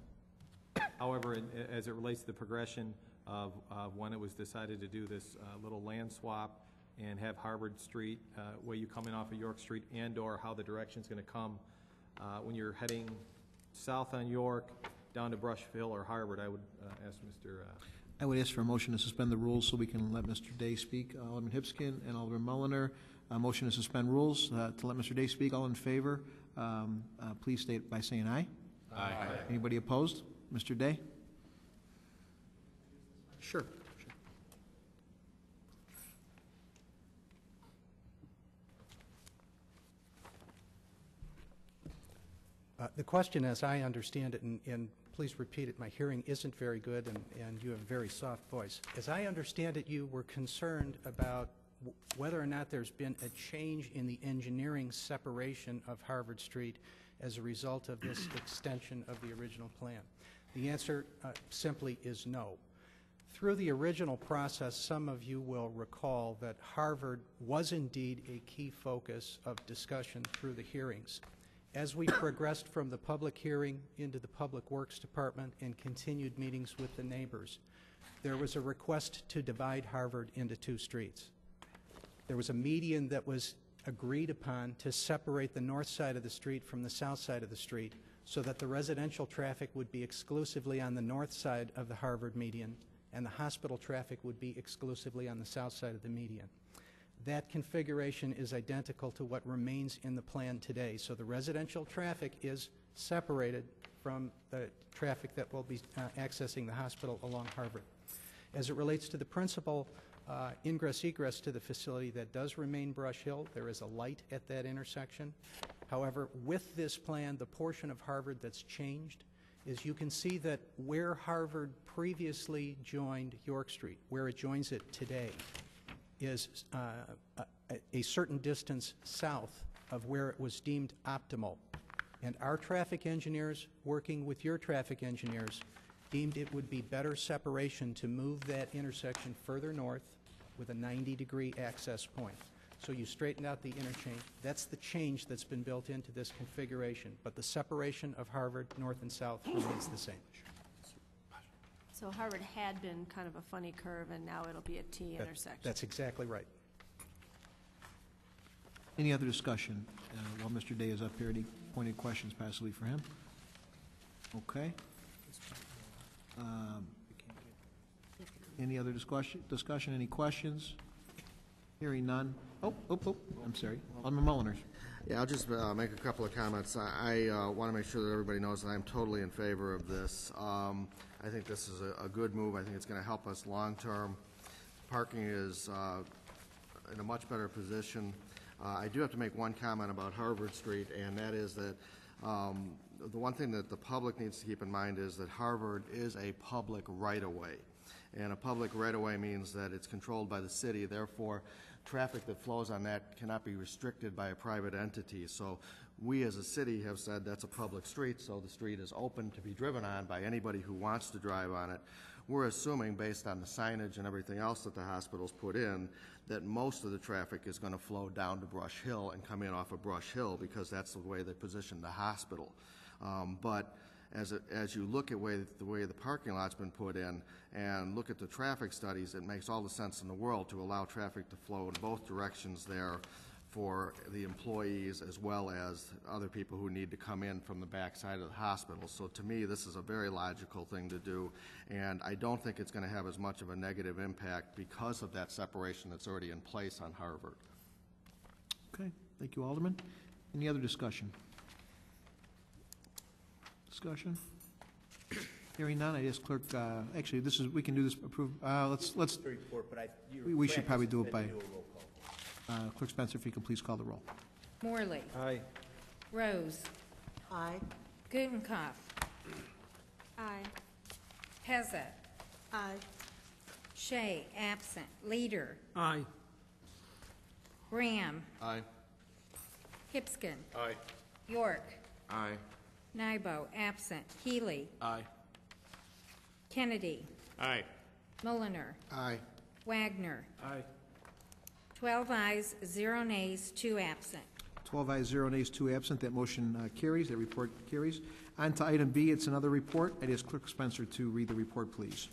However, as it relates to the progression of when it was decided to do this little land swap and have Harvard Street, where you come in off of York Street, and/or how the direction's going to come when you're heading south on York down to Brush Hill or Harvard, I would ask Mr. I would ask for a motion to suspend the rules so we can let Mr. Day speak. Alderman Hipskin and Alderman Mulliner. Motion to suspend rules to let Mr. Day speak. All in favor, please state by saying aye. Aye. Anybody opposed? Mr. Day? Sure. The question, as I understand it, and please repeat it, my hearing isn't very good, and you have a very soft voice. As I understand it, you were concerned about whether or not there's been a change in the engineering separation of Harvard Street as a result of this extension of the original plan. The answer simply is no. Through the original process, some of you will recall that Harvard was indeed a key focus of discussion through the hearings. As we progressed from the public hearing into the Public Works Department and continued meetings with the neighbors, there was a request to divide Harvard into two streets. There was a median that was agreed upon to separate the north side of the street from the south side of the street so that the residential traffic would be exclusively on the north side of the Harvard median and the hospital traffic would be exclusively on the south side of the median. That configuration is identical to what remains in the plan today. So the residential traffic is separated from the traffic that will be accessing the hospital along Harvard. As it relates to the principal ingress-egress to the facility, that does remain Brush Hill. There is a light at that intersection. However, with this plan, the portion of Harvard that's changed is you can see that where Harvard previously joined York Street, where it joins it today, is a certain distance south of where it was deemed optimal. And our traffic engineers, working with your traffic engineers, deemed it would be better separation to move that intersection further north with a 90-degree access point. So you straighten out the interchange. That's the change that's been built into this configuration. But the separation of Harvard north and south remains the same. So Harvard had been kind of a funny curve, and now it'll be a T intersection. That's exactly right. Any other discussion? While Mr. Day is up here, any pointed questions possibly for him? Okay. Any other discussion? Any questions? Hearing none. Oh, I'm sorry. Alderman Mulliner. Yeah, I'll just make a couple of comments. I want to make sure that everybody knows that I'm totally in favor of this. I think this is a good move. I think it's going to help us long-term. Parking is in a much better position. I do have to make one comment about Harvard Street, and that is that the one thing that the public needs to keep in mind is that Harvard is a public right-of-way. And a public right-of-way means that it's controlled by the city. Therefore, traffic that flows on that cannot be restricted by a private entity. So we as a city have said that's a public street, so the street is open to be driven on by anybody who wants to drive on it. We're assuming, based on the signage and everything else that the hospital's put in, that most of the traffic is going to flow down to Brush Hill and come in off of Brush Hill because that's the way they position the hospital. But as you look at the way the parking lot's been put in and look at the traffic studies, it makes all the sense in the world to allow traffic to flow in both directions there for the employees as well as other people who need to come in from the back side of the hospital. So to me, this is a very logical thing to do, and I don't think it's going to have as much of a negative impact because of that separation that's already in place on Harvard. Okay. Thank you, Alderman. Any other discussion? Hearing none, I ask clerk. Actually, we can do this. Approve. Let's. Report, but we should probably do it by. Clerk Spencer, if you can please call the roll. Morley. Aye. Rose. Aye. Gutenkopf. Aye. Pezza. Aye. Shea, absent. Leader. Aye. Graham. Aye. Hipskin. Aye. York. Aye. Nybo, absent. Healy. Aye. Kennedy. Aye. Mulliner. Aye. Wagner. Aye. 12 ayes, 0 nays, 2 absent. 12 ayes, 0 nays, 2 absent. That motion carries. That report carries. On to item B. It's another report. I'd ask Clerk Spencer to read the report, please.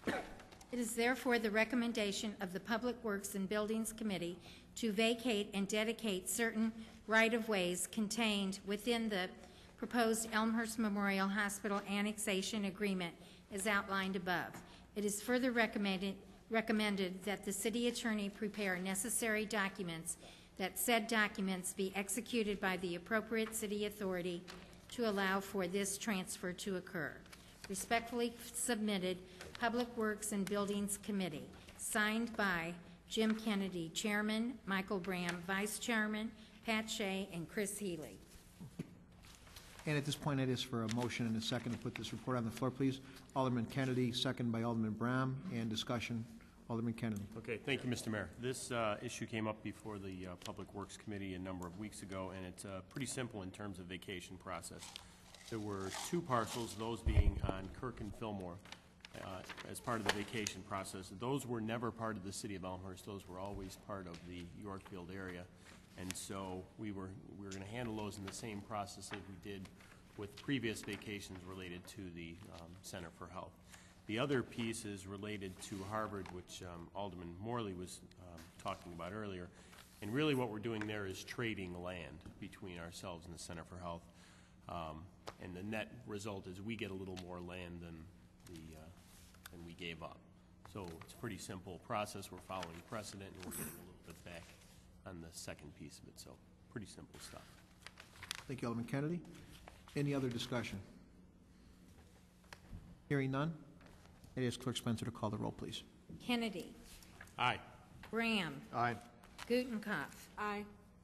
It is therefore the recommendation of the Public Works and Buildings Committee to vacate and dedicate certain right-of-ways contained within the proposed Elmhurst Memorial Hospital annexation agreement as outlined above. It is further recommended that the city attorney prepare necessary documents, that said documents be executed by the appropriate city authority to allow for this transfer to occur. Respectfully submitted, Public Works and Buildings Committee, signed by Jim Kennedy, Chairman, Michael Bram, Vice Chairman, Pat Shea, and Chris Healy. And at this point, it is for a motion and a second to put this report on the floor, please. Alderman Kennedy, second by Alderman Bram, and discussion. Alderman Kennedy. Okay, thank you, Mr. Mayor. This issue came up before the Public Works Committee a number of weeks ago, and it's pretty simple in terms of vacation process. There were 2 parcels, those being on Kirk and Fillmore, as part of the vacation process. Those were never part of the city of Elmhurst. Those were always part of the Yorkfield area. And so we were going to handle those in the same process as we did with previous vacations related to the Center for Health. The other piece is related to Harvard, which Alderman Morley was talking about earlier. And really what we're doing there is trading land between ourselves and the Center for Health. And the net result is we get a little more land than we gave up. So it's a pretty simple process. We're following precedent, and we're getting a little bit back on the second piece of it. So pretty simple stuff. Thank you, Alderman Kennedy. Any other discussion? Hearing none, I'd ask Clerk Spencer to call the roll, please. Kennedy. Aye. Graham. Aye. Gutenkopf. Aye.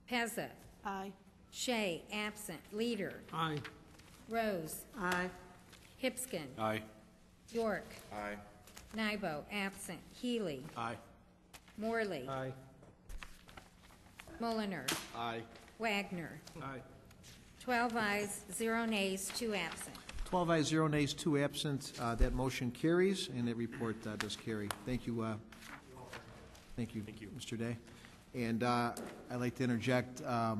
Pezza. Aye. Shea, absent. Leader. Aye. Rose. Aye. Hipskin. Aye. York. Aye. Nybo, absent. Healy. Aye. Morley. Aye. Mulliner. Aye. Wagner. Aye. 12 ayes, 0 nays, 2 absent. 12 ayes, 0 nays, 2 absent. That motion carries, and that report does carry. Thank you. Thank you, Mr. Day. And I'd like to interject. I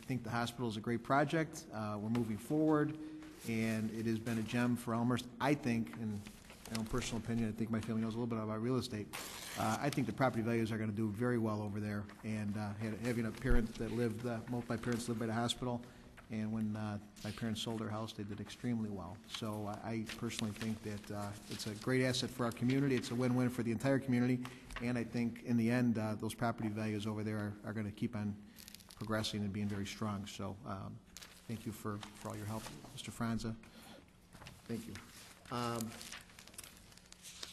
think the hospital is a great project. We're moving forward, and it has been a gem for Elmhurst. I think, in my own personal opinion, I think my family knows a little bit about real estate. I think the property values are going to do very well over there. And having a parent that lived, both my parents lived by the hospital, and when my parents sold their house, they did extremely well. So I personally think that it's a great asset for our community. It's a win-win for the entire community. And I think in the end, those property values over there are going to keep on progressing and being very strong. So thank you for all your help, Mr. Franza. Thank you.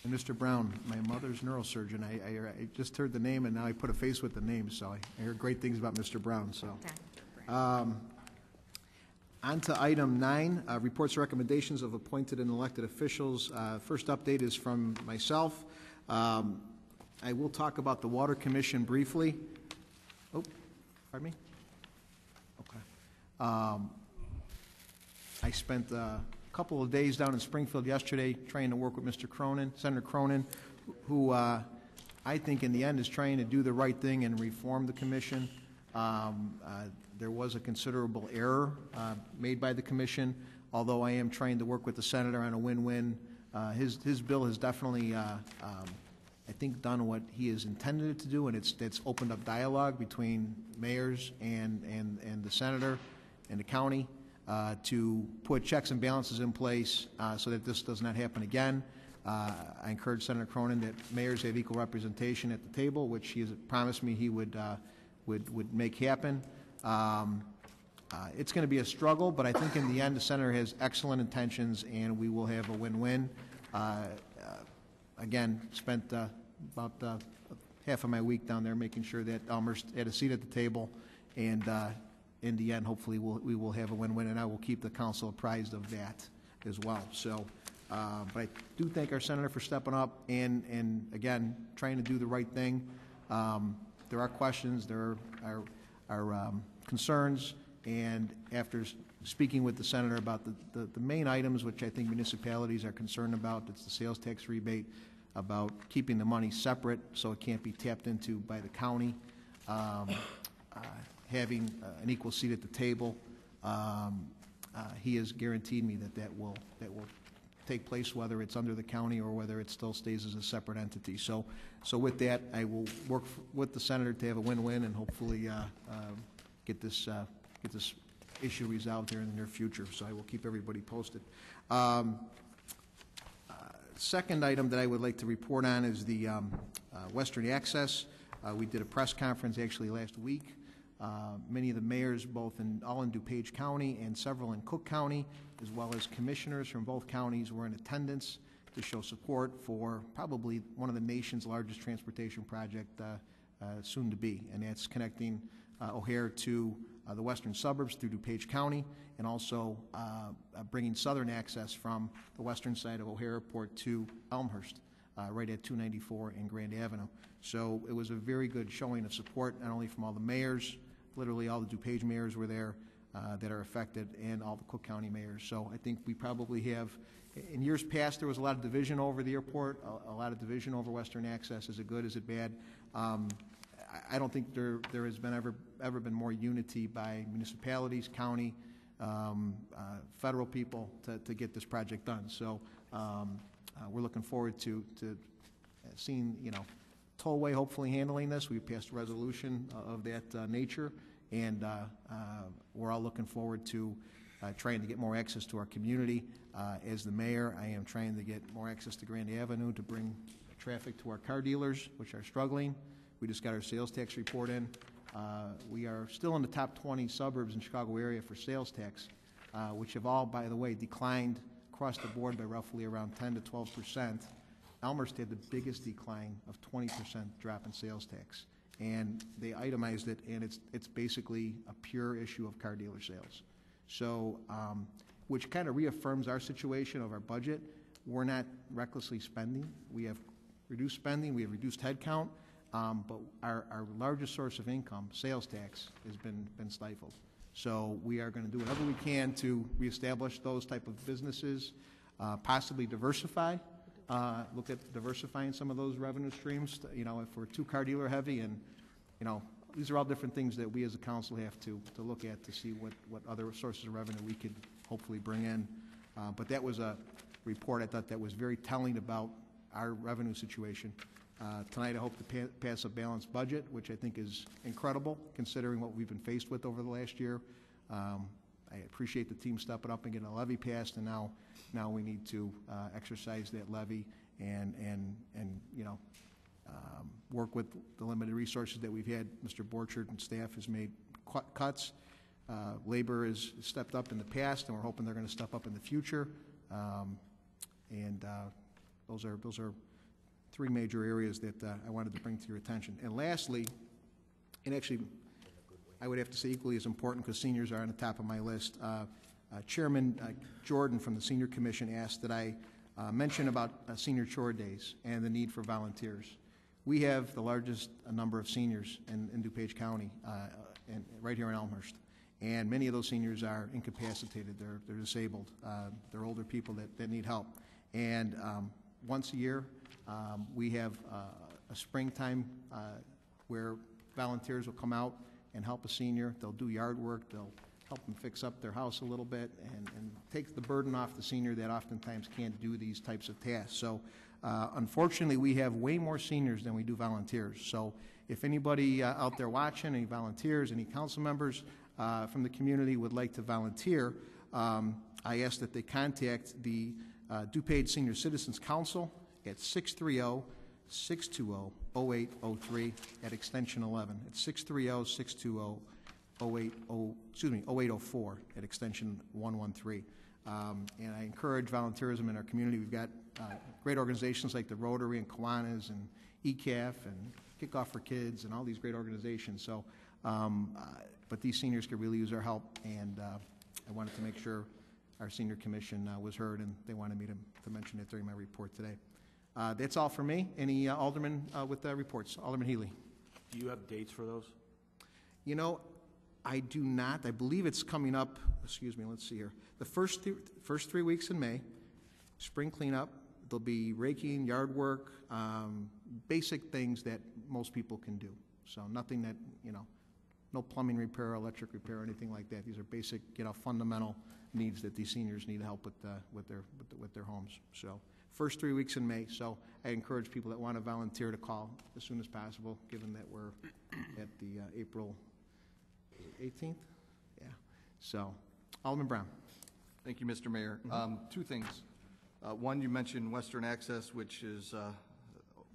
And Mr. Brown, my mother's neurosurgeon, I just heard the name, and now I put a face with the name, so I heard great things about Mr. Brown. So, on to item 9, reports and recommendations of appointed and elected officials. First update is from myself. I will talk about the Water Commission briefly. Oh, pardon me? Okay. I spent a couple of days down in Springfield yesterday trying to work with Mr. Cronin, Senator Cronin, who I think in the end is trying to do the right thing and reform the commission. There was a considerable error made by the commission, although I am trying to work with the senator on a win-win. His bill has definitely, I think, done what he has intended it to do, and it's opened up dialogue between mayors and the senator and the county to put checks and balances in place so that this does not happen again. I encourage Senator Cronin that mayors have equal representation at the table, which he has promised me he would make happen. It's going to be a struggle, but I think in the end the senator has excellent intentions, and we will have a win-win. Again, spent about half of my week down there making sure that Elmhurst had a seat at the table, and in the end, hopefully, we will have a win-win, and I will keep the council apprised of that as well. So, but I do thank our senator for stepping up and again, trying to do the right thing. There are questions, there are concerns, and after speaking with the senator about the main items, which I think municipalities are concerned about, it's the sales tax rebate, about keeping the money separate so it can't be tapped into by the county, having an equal seat at the table. He has guaranteed me that will take place, whether it's under the county or whether it still stays as a separate entity. So with that, I will work with the senator to have a win-win and hopefully get this issue resolved here in the near future. So I will keep everybody posted. Second item that I would like to report on is the Western Access. We did a press conference actually last week. Many of the mayors, all in DuPage County and several in Cook County, as well as commissioners from both counties, were in attendance to show support for probably one of the nation's largest transportation project soon to be, and that's connecting O'Hare to the western suburbs through DuPage County, and also bringing southern access from the western side of O'Hare Airport to Elmhurst, right at 294 and Grand Avenue. So it was a very good showing of support, not only from all the mayors, literally all the DuPage mayors were there that are affected, and all the Cook County mayors. So I think we probably have, in years past, there was a lot of division over the airport, a lot of division over Western Access. Is it good, is it bad? I don't think there has been ever been more unity by municipalities, county, federal people to get this project done. So we're looking forward to seeing, Tollway hopefully handling this. We passed a resolution of that nature, and we're all looking forward to trying to get more access to our community. As the mayor, I am trying to get more access to Grand Avenue to bring traffic to our car dealers, which are struggling. We just got our sales tax report in. We are still in the top 20 suburbs in Chicago area for sales tax, which have all, by the way, declined across the board by roughly around 10 to 12%. Elmhurst had the biggest decline of 20% drop in sales tax, and they itemized it, and it's basically a pure issue of car dealer sales. So, which kind of reaffirms our situation of our budget. We're not recklessly spending. We have reduced spending. We have reduced headcount. But our largest source of income, sales tax, has been stifled. So we are going to do whatever we can to reestablish those type of businesses, possibly diversify, look at diversifying some of those revenue streams. If we're too car dealer heavy, and these are all different things that we as a council have to look at to see what other sources of revenue we could hopefully bring in. But that was a report I thought that was very telling about our revenue situation. Tonight I hope to pass a balanced budget, which I think is incredible considering what we've been faced with over the last year. I appreciate the team stepping up and getting a levy passed, and now we need to exercise that levy and work with the limited resources that we've had. Mr. Borchard and staff has made cuts. Labor has stepped up in the past, and we're hoping they're going to step up in the future. Those are three major areas that I wanted to bring to your attention. And lastly, and actually I would have to say equally as important because seniors are on the top of my list, Chairman Jordan from the Senior Commission asked that I mention about senior chore days and the need for volunteers. We have the largest number of seniors in DuPage County, and right here in Elmhurst. And many of those seniors are incapacitated, they're disabled, they're older people that need help. And once a year, we have a springtime where volunteers will come out and help a senior. They'll do yard work, they'll help them fix up their house a little bit, and take the burden off the senior that oftentimes can't do these types of tasks. So unfortunately, we have way more seniors than we do volunteers. So if anybody out there watching, any volunteers, any council members from the community would like to volunteer, I ask that they contact the DuPage Senior Citizens Council at 630-620-0803 at extension 11. It's 630-620-0804 at extension 113. And I encourage volunteerism in our community. We've got great organizations like the Rotary and Kiwanis and ECAF and Kickoff for Kids and all these great organizations. So but these seniors could really use our help, and I wanted to make sure our senior commission was heard, and they wanted me to mention it during my report today. That's all for me. Any aldermen with reports? Alderman Healy. Do you have dates for those? You know, I do not. I believe it's coming up, excuse me, let's see here. The first 3 weeks in May, spring cleanup. There'll be raking, yard work, basic things that most people can do. So nothing that, you know, no plumbing repair, electric repair, anything like that. These are basic, you know, fundamental needs that these seniors need help with their homes. So first 3 weeks in May. So I encourage people that want to volunteer to call as soon as possible, given that we're at the April 18th. Yeah. So Alderman Brown. Thank you, Mr. Mayor. Two things. One, you mentioned Western Access, which is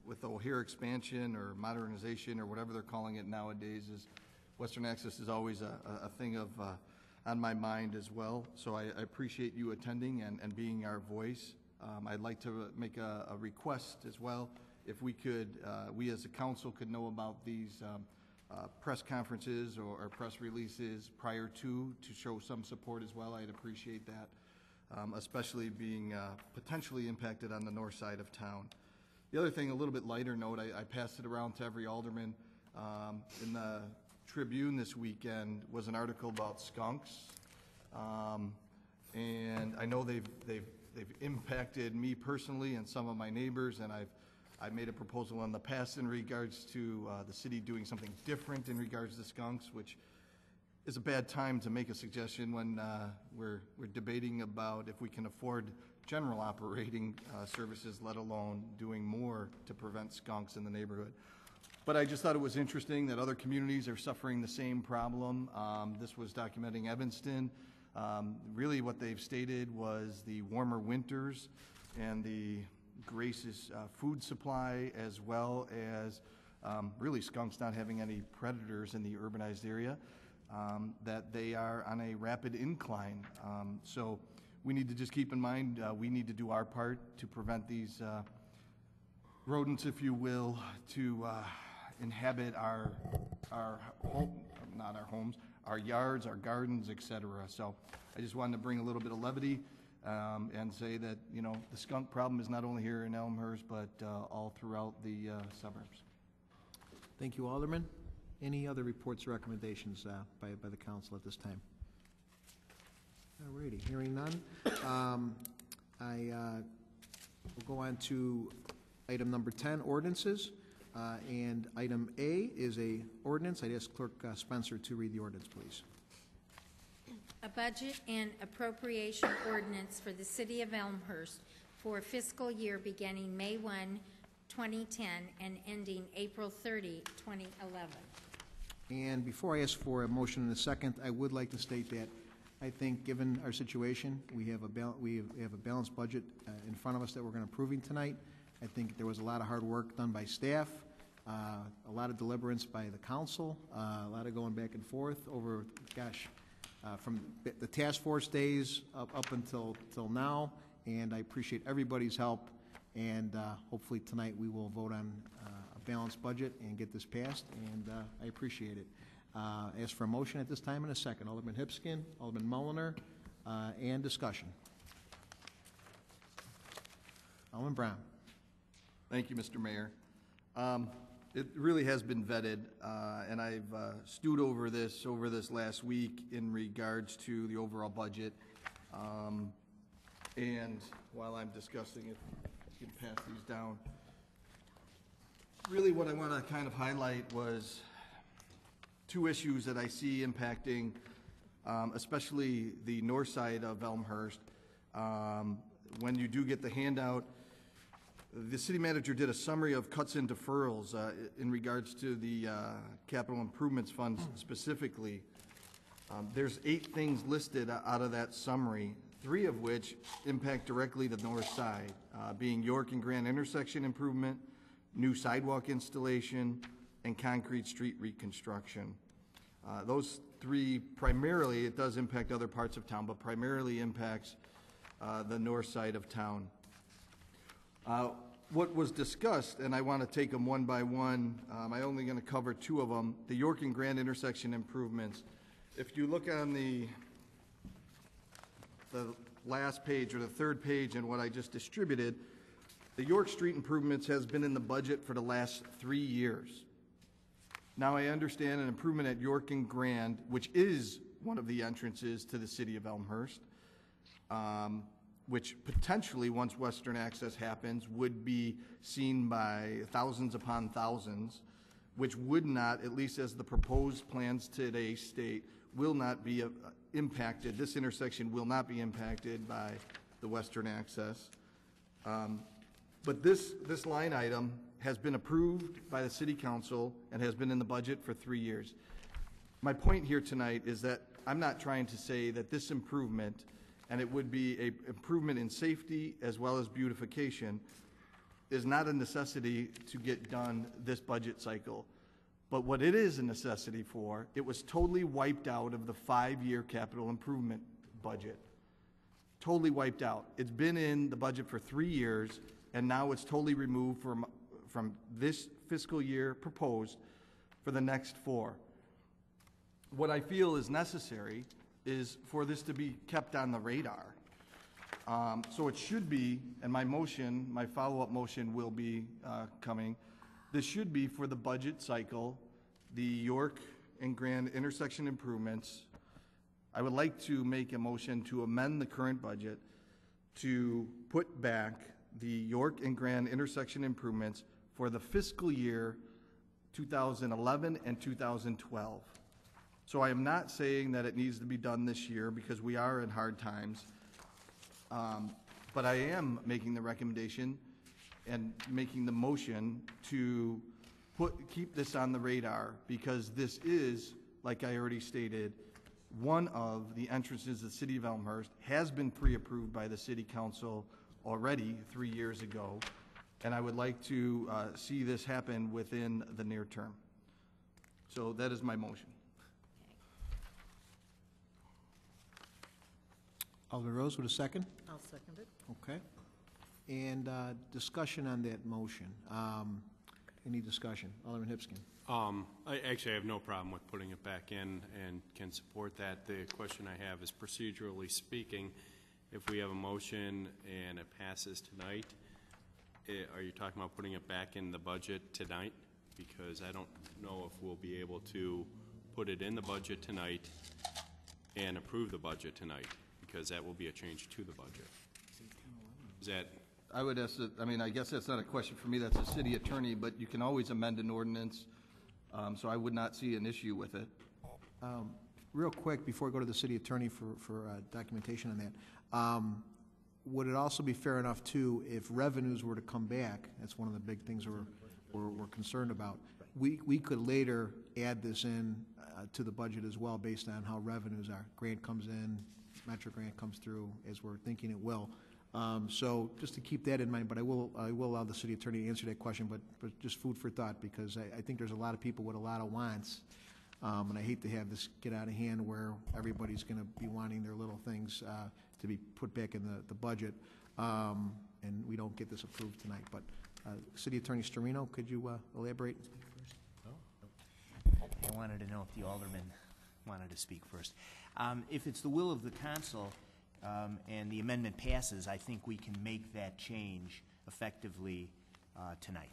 with the O'Hare expansion or modernization or whatever they're calling it nowadays. Western Access is always a thing of on my mind as well. So I appreciate you attending and being our voice. I'd like to make a request as well. If we could, we as a council could know about these press conferences or press releases prior to show some support as well. I'd appreciate that, especially being potentially impacted on the north side of town. The other thing, a little bit lighter note, I passed it around to every alderman. In the Tribune this weekend was an article about skunks, and I know they've impacted me personally and some of my neighbors, and I've made a proposal in the past in regards to the city doing something different in regards to skunks, which is a bad time to make a suggestion when we're debating about if we can afford general operating services, let alone doing more to prevent skunks in the neighborhood. But I just thought it was interesting that other communities are suffering the same problem. This was documenting Evanston. Really what they've stated was the warmer winters and the Grace's food supply, as well as really skunks not having any predators in the urbanized area, that they are on a rapid incline. So we need to just keep in mind, we need to do our part to prevent these rodents, if you will, to inhabit our home, not our homes, our yards, our gardens, etc. So I just wanted to bring a little bit of levity and say that, you know, the skunk problem is not only here in Elmhurst, but all throughout the suburbs. Thank you, Alderman. Any other reports or recommendations by the council at this time? All righty, hearing none. I will go on to item number 10, ordinances. And item A is a ordinance. I'd ask Clerk Spencer to read the ordinance, please. A budget and appropriation ordinance for the City of Elmhurst for fiscal year beginning May 1, 2010 and ending April 30, 2011. And before I ask for a motion in a second, I would like to state that I think, given our situation, we have a balanced budget in front of us that we're going to approving tonight. I think there was a lot of hard work done by staff, a lot of deliberance by the council, a lot of going back and forth over, gosh, from the task force days up until now, and I appreciate everybody's help, and hopefully tonight we will vote on a balanced budget and get this passed, and I appreciate it. Ask for a motion at this time in a second. Alderman Hipskin, Alderman Mulliner, and discussion. Alderman Brown. Thank you, Mr. Mayor. It really has been vetted, and I've stewed over this last week in regards to the overall budget. And while I'm discussing it, you can pass these down. Really what I want to kind of highlight was two issues that I see impacting especially the north side of Elmhurst. When you do get the handout, the city manager did a summary of cuts and deferrals in regards to the capital improvements funds specifically. There's 8 things listed out of that summary, 3 of which impact directly the north side, being York and Grand intersection improvement, new sidewalk installation, and concrete street reconstruction. Those 3 primarily, it does impact other parts of town, but primarily impacts the north side of town. What was discussed, and I want to take them one by one, I'm only going to cover 2 of them. The York and Grand intersection improvements if you look on the last page or the third page in what I just distributed, the York Street improvements has been in the budget for the last 3 years. Now I understand an improvement at York and Grand, which is one of the entrances to the city of Elmhurst, which potentially, once Western Access happens, would be seen by thousands upon thousands, which would not, at least as the proposed plans today state, will not be impacted. This intersection will not be impacted by the Western Access. But this line item has been approved by the City Council and has been in the budget for 3 years. My point here tonight is that I'm not trying to say that this improvement, and it would be an improvement in safety as well as beautification, is not a necessity to get done this budget cycle. But what it is a necessity for, it was totally wiped out of the 5-year capital improvement budget. Totally wiped out. It's been in the budget for 3 years, and now it's totally removed from this fiscal year proposed for the next 4. What I feel is necessary is for this to be kept on the radar. So it should be, and my motion, my follow-up motion will be coming, this should be for the budget cycle, the York and Grand intersection improvements. I would like to make a motion to amend the current budget to put back the York and Grand intersection improvements for the fiscal year 2011 and 2012. So I am not saying that it needs to be done this year because we are in hard times. But I am making the recommendation and making the motion to keep this on the radar because this is, like I already stated, one of the entrances of the City of Elmhurst, has been pre-approved by the City Council already 3 years ago, and I would like to see this happen within the near term. So that is my motion. Alderman Rose with a second. I'll second it. Okay. And discussion on that motion. Any discussion? Alderman Hipskin. I actually have no problem with putting it back in and can support that. The question I have is procedurally speaking, if we have a motion and it passes tonight, are you talking about putting it back in the budget tonight? Because I don't know if we'll be able to put it in the budget tonight and approve the budget tonight, because that will be a change to the budget. Is that? I would ask that, I mean, I guess that's not a question for me, that's a city attorney, but you can always amend an ordinance, so I would not see an issue with it. Real quick, before I go to the city attorney for documentation on that, would it also be fair enough, too, if revenues were to come back, that's one of the big things we're concerned about, we could later add this in to the budget as well based on how revenues are. Grant comes in, Metro Grant comes through, as we're thinking it will. So just to keep that in mind, but I will allow the city attorney to answer that question, but just food for thought, because I think there's a lot of people with a lot of wants, and I hate to have this get out of hand where everybody's going to be wanting their little things to be put back in the budget, and we don't get this approved tonight. But City Attorney Storino, could you elaborate? I wanted to know if the alderman wanted to speak first. If it's the will of the council, and the amendment passes, I think we can make that change effectively tonight.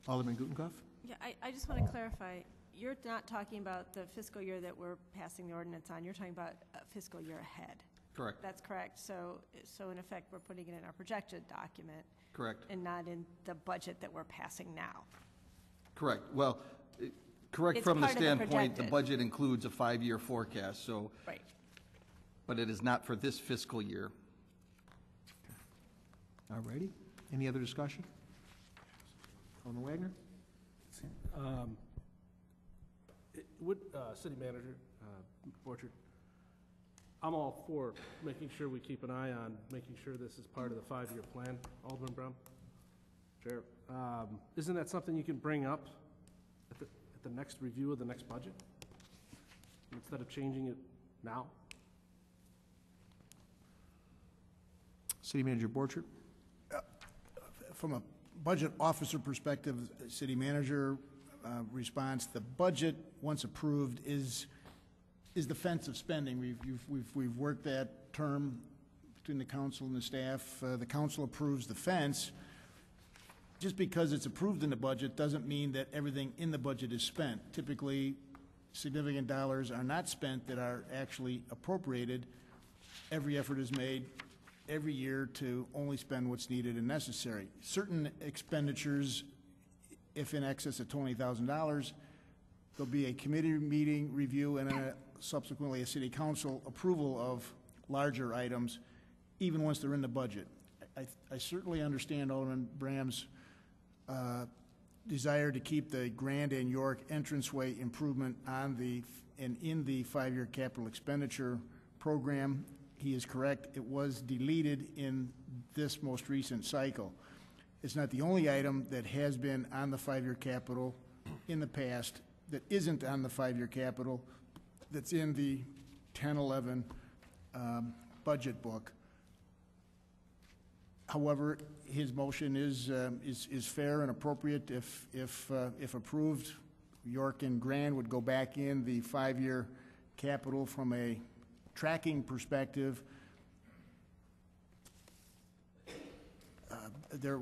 Alderman Gutenkopf? Yeah, I just want to clarify. You're not talking about the fiscal year that we're passing the ordinance on. You're talking about a fiscal year ahead. Correct. That's correct. So in effect, we're putting it in our projected document. Correct. And not in the budget that we're passing now. Correct. Well, correct It's from the part of the standpoint, the projected. budget includes a 5-year forecast, so. Right. But it is not for this fiscal year. All righty. Any other discussion? Alderman Wagner? City Manager Borchert, I'm all for making sure we keep an eye on making sure this is part of the 5-year plan. Alderman Brown? Chair, isn't that something you can bring up at the next review of the next budget instead of changing it now? City Manager Borchert? From a budget officer perspective, City Manager, response. The budget, once approved, is defensive spending. We've worked that term between the council and the staff. The council approves the fence. Just because it's approved in the budget doesn't mean that everything in the budget is spent. Typically, significant dollars are not spent that are actually appropriated. Every effort is made every year to only spend what's needed and necessary. Certain expenditures, if in excess of $20,000, there'll be a committee meeting review and then subsequently a city council approval of larger items, even once they're in the budget. I certainly understand Alderman Bram's desire to keep the Grand and York entranceway improvement on in the 5-year capital expenditure program. He is correct. It was deleted in this most recent cycle. It's not the only item that has been on the 5-year capital in the past that isn't on the 5-year capital that's in the 10-11 budget book. However, his motion is fair and appropriate. If approved, York and Grand would go back in the 5-year capital from a tracking perspective. There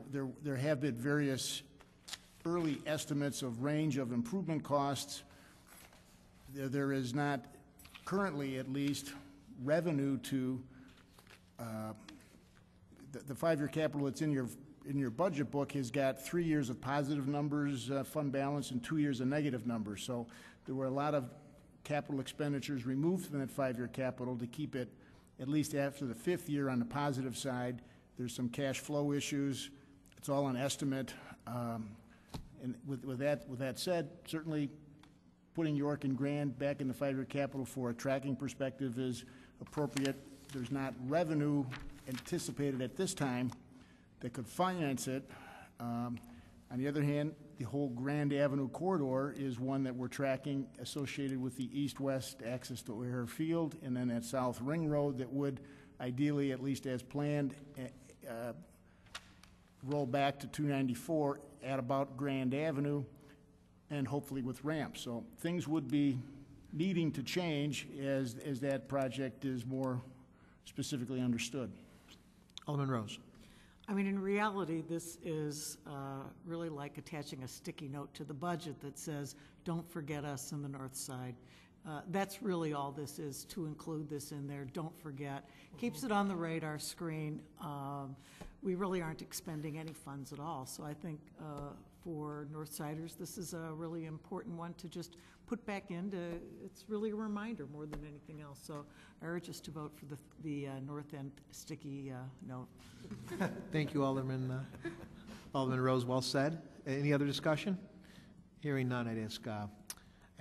have been various early estimates of range of improvement costs. There is not currently, at least, revenue to the 5-year capital that's in your budget book has got 3 years of positive numbers, fund balance, and 2 years of negative numbers. So there were a lot of capital expenditures removed from that 5-year capital to keep it at least after the 5th year on the positive side. There's some cash flow issues. It's all an estimate. And with that said, certainly putting York and Grand back in the 5-year capital for a tracking perspective is appropriate. There's not revenue anticipated at this time that could finance it. On the other hand, the whole Grand Avenue corridor is one that we're tracking associated with the east-west access to O'Hare Field and then that South Ring Road that would ideally, at least as planned, roll back to 294 at about Grand Avenue and hopefully with ramps. So things would be needing to change as that project is more specifically understood. Alderman Rose. I mean, in reality, this is really like attaching a sticky note to the budget that says, don't forget us in the north side. That's really all this is, to include this in there. Don't forget. Keeps it on the radar screen. We really aren't expending any funds at all. So I think for Northsiders, this is a really important one to just put back into. It's really a reminder more than anything else. So I urge us to vote for the North End sticky note. Thank you, Alderman Rose. Well said. Any other discussion? Hearing none, I'd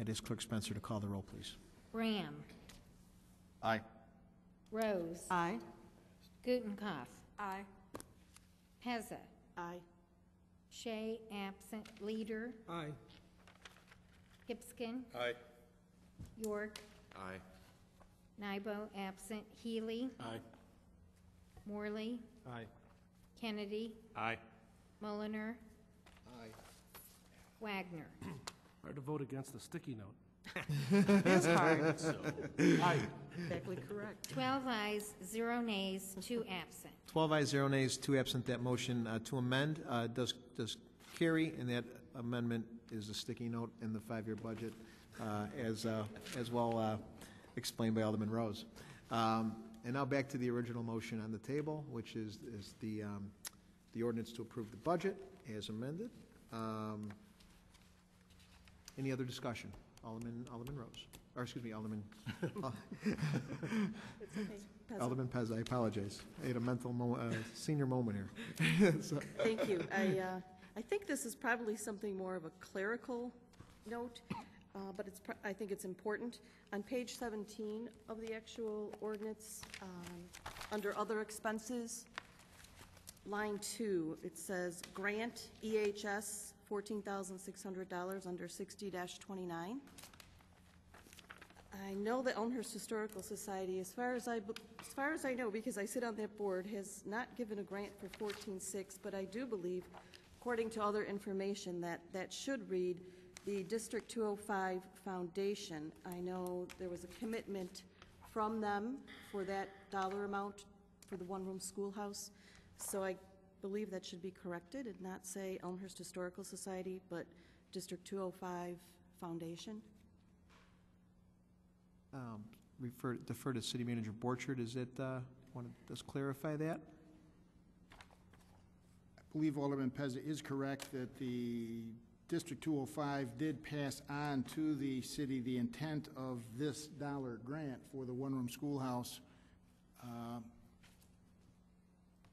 ask Clerk Spencer to call the roll, please. Graham. Aye. Rose. Aye. Gutenkopf. Aye. Pezza. Aye. Shea, absent. Leader. Aye. Hipskin. Aye. York. Aye. Nybo, absent. Healy. Aye. Morley. Aye. Kennedy. Aye. Mulliner. Aye. Wagner. Hard to vote against the sticky note. It is hard. Aye. Exactly correct. 12 ayes, 0 nays, 2 absent. 12 ayes, 0 nays, 2 absent. That motion to amend does carry, and that amendment is a sticky note in the 5-year budget, as well explained by Alderman Rose. And now back to the original motion on the table, which is the ordinance to approve the budget as amended. Any other discussion? Alderman Rose. Or excuse me, Alderman. It's okay. Alderman Pez, I apologize. I had a mental senior moment here. So. Thank you. I think this is probably something more of a clerical note, but I think it's important. On page 17 of the actual ordinance, under other expenses, line 2, it says grant EHS $14,600 under 60-29. I know the Elmhurst Historical Society, as far as I know, because I sit on that board, has not given a grant for 14.6, but I do believe, according to other information, that should read the District 205 Foundation, I know there was a commitment from them for that dollar amount for the one-room schoolhouse, so I believe that should be corrected and not say Elmhurst Historical Society, but District 205 Foundation. Defer to City Manager Borchert. Is it, want to just clarify that? I believe Alderman Pezza is correct that the District 205 did pass on to the city the intent of this dollar grant for the one-room schoolhouse.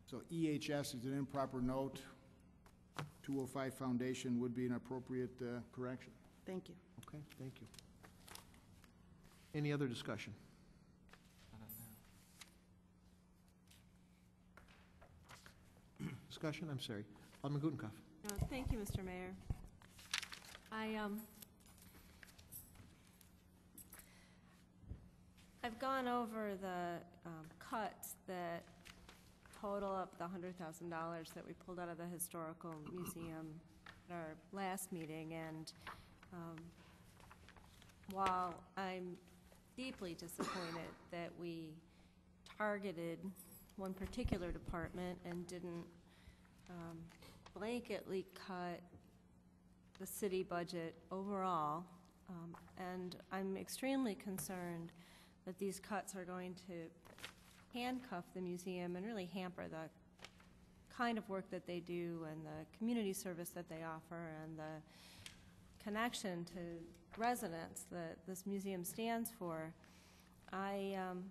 So EHS is an improper note. 205 Foundation would be an appropriate correction. Thank you. Okay, thank you. Any other discussion? Discussion, I'm sorry. Alderman Gutenkopf. Thank you, Mr. Mayor. I've gone over the cuts that total up the $100,000 that we pulled out of the Historical Museum at our last meeting, and while I'm deeply disappointed that we targeted one particular department and didn't blanketly cut the city budget overall, and I'm extremely concerned that these cuts are going to handcuff the museum and really hamper the kind of work that they do and the community service that they offer and the connection to residents that this museum stands for. I'm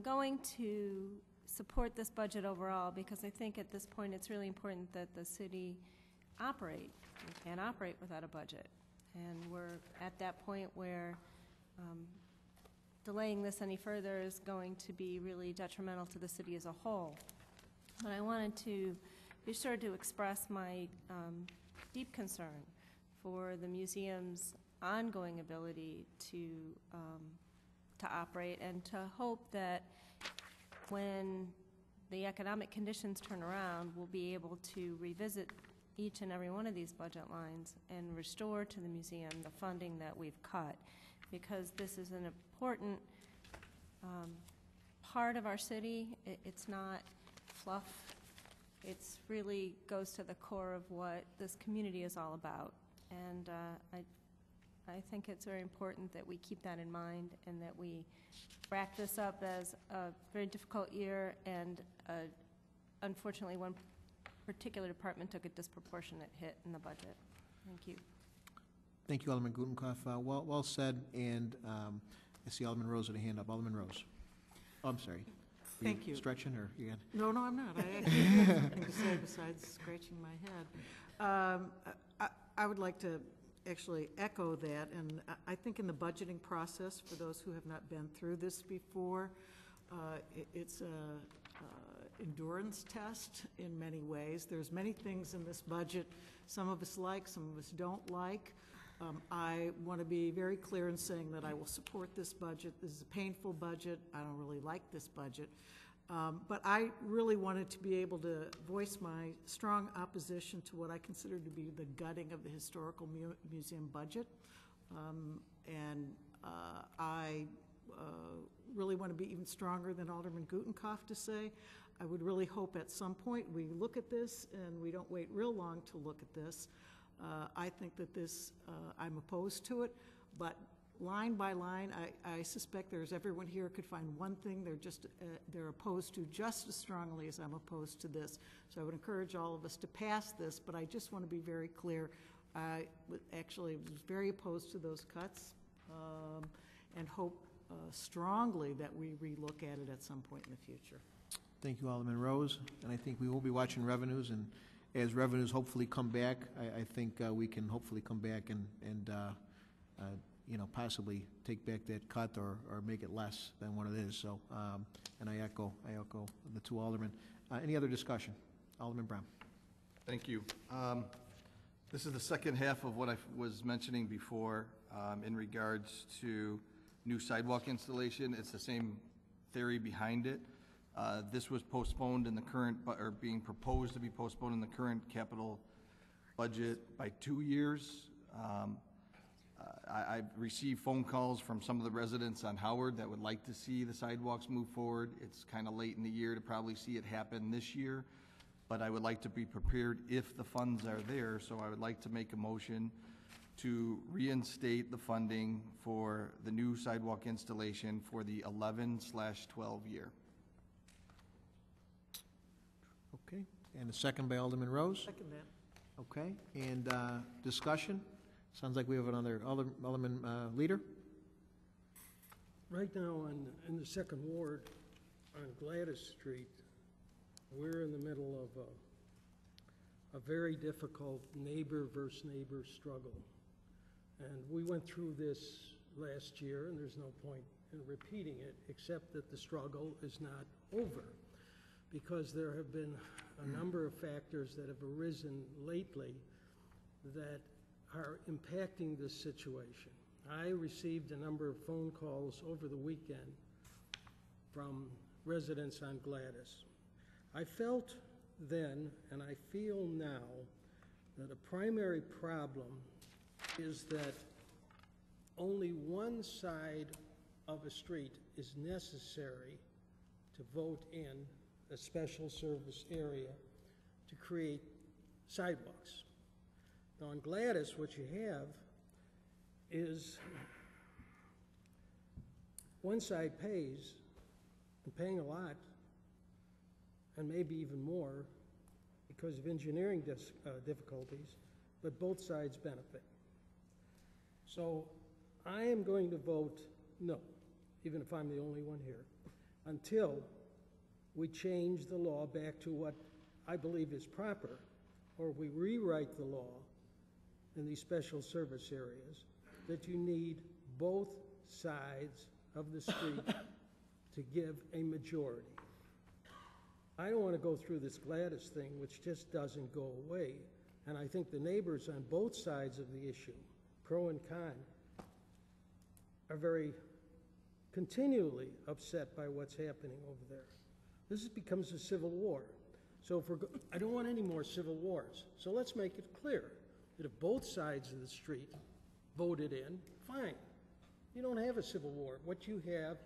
going to support this budget overall because I think at this point it's really important that the city operate. We can't operate without a budget. And we're at that point where delaying this any further is going to be really detrimental to the city as a whole. But I wanted to be sure to express my deep concern for the museum's ongoing ability to operate, and to hope that when the economic conditions turn around, we'll be able to revisit each and every one of these budget lines and restore to the museum the funding that we've cut, because this is an important part of our city. It's not fluff. It's really goes to the core of what this community is all about. And I think it's very important that we keep that in mind and that we wrap this up as a very difficult year, and unfortunately one particular department took a disproportionate hit in the budget. Thank you. Thank you, Alderman Gutenkopf. Well said, and I see Alderman Rose with a hand up. Alderman Rose. Oh, I'm sorry. Thank you. Stretching, or you got? No, I'm not. I actually have something to say besides scratching my head. I would like to actually echo that, and I think in the budgeting process, for those who have not been through this before, it's a endurance test in many ways. There's many things in this budget some of us like, some of us don't like. I want to be very clear in saying that I will support this budget. This is a painful budget. I don't really like this budget. But I really wanted to be able to voice my strong opposition to what I consider to be the gutting of the Historical Museum budget. I really want to be even stronger than Alderman Gutenkopf to say. I would really hope at some point we look at this and we don't wait real long to look at this. I think that this, I'm opposed to it, but line by line, I suspect everyone here could find one thing they're opposed to just as strongly as I'm opposed to this. So I would encourage all of us to pass this, but I just want to be very clear. I actually was very opposed to those cuts and hope strongly that we relook at it at some point in the future. Thank you, Alderman Rose. And I think we will be watching revenues, and as revenues hopefully come back, I think we can hopefully come back and possibly take back that cut or make it less than what it is. So, and I echo the two aldermen. Any other discussion? Alderman Brown. Thank you. This is the second half of what I was mentioning before in regards to new sidewalk installation. It's the same theory behind it. This was postponed in the current, or being proposed to be postponed in the current capital budget by 2 years. I've received phone calls from some of the residents on Howard that would like to see the sidewalks move forward. It's kind of late in the year to probably see it happen this year, but I would like to be prepared if the funds are there, so I would like to make a motion to reinstate the funding for the new sidewalk installation for the 11/12 year. Okay, and a second by Alderman Rose? Second that. Okay, and discussion? Sounds like we have another Alderman leader. Right now in the second ward on Gladys Street, we're in the middle of a very difficult neighbor versus neighbor struggle. And we went through this last year, and there's no point in repeating it, except that the struggle is not over, because there have been a number of factors that have arisen lately that are impacting this situation. I received a number of phone calls over the weekend from residents on Gladys. I felt then, and I feel now, that a primary problem is that only one side of a street is necessary to vote in a special service area to create sidewalks. Now on Gladys, what you have is one side pays, and paying a lot, and maybe even more because of engineering difficulties, but both sides benefit. So I am going to vote no, even if I'm the only one here, until we change the law back to what I believe is proper, or we rewrite the law in these special service areas that you need both sides of the street to give a majority. I don't want to go through this Gladys thing, which just doesn't go away, and I think the neighbors on both sides of the issue, pro and con, are very continually upset by what's happening over there. This becomes a civil war. So if I don't want any more civil wars. So let's make it clear that if both sides of the street voted in, fine. You don't have a civil war. What you have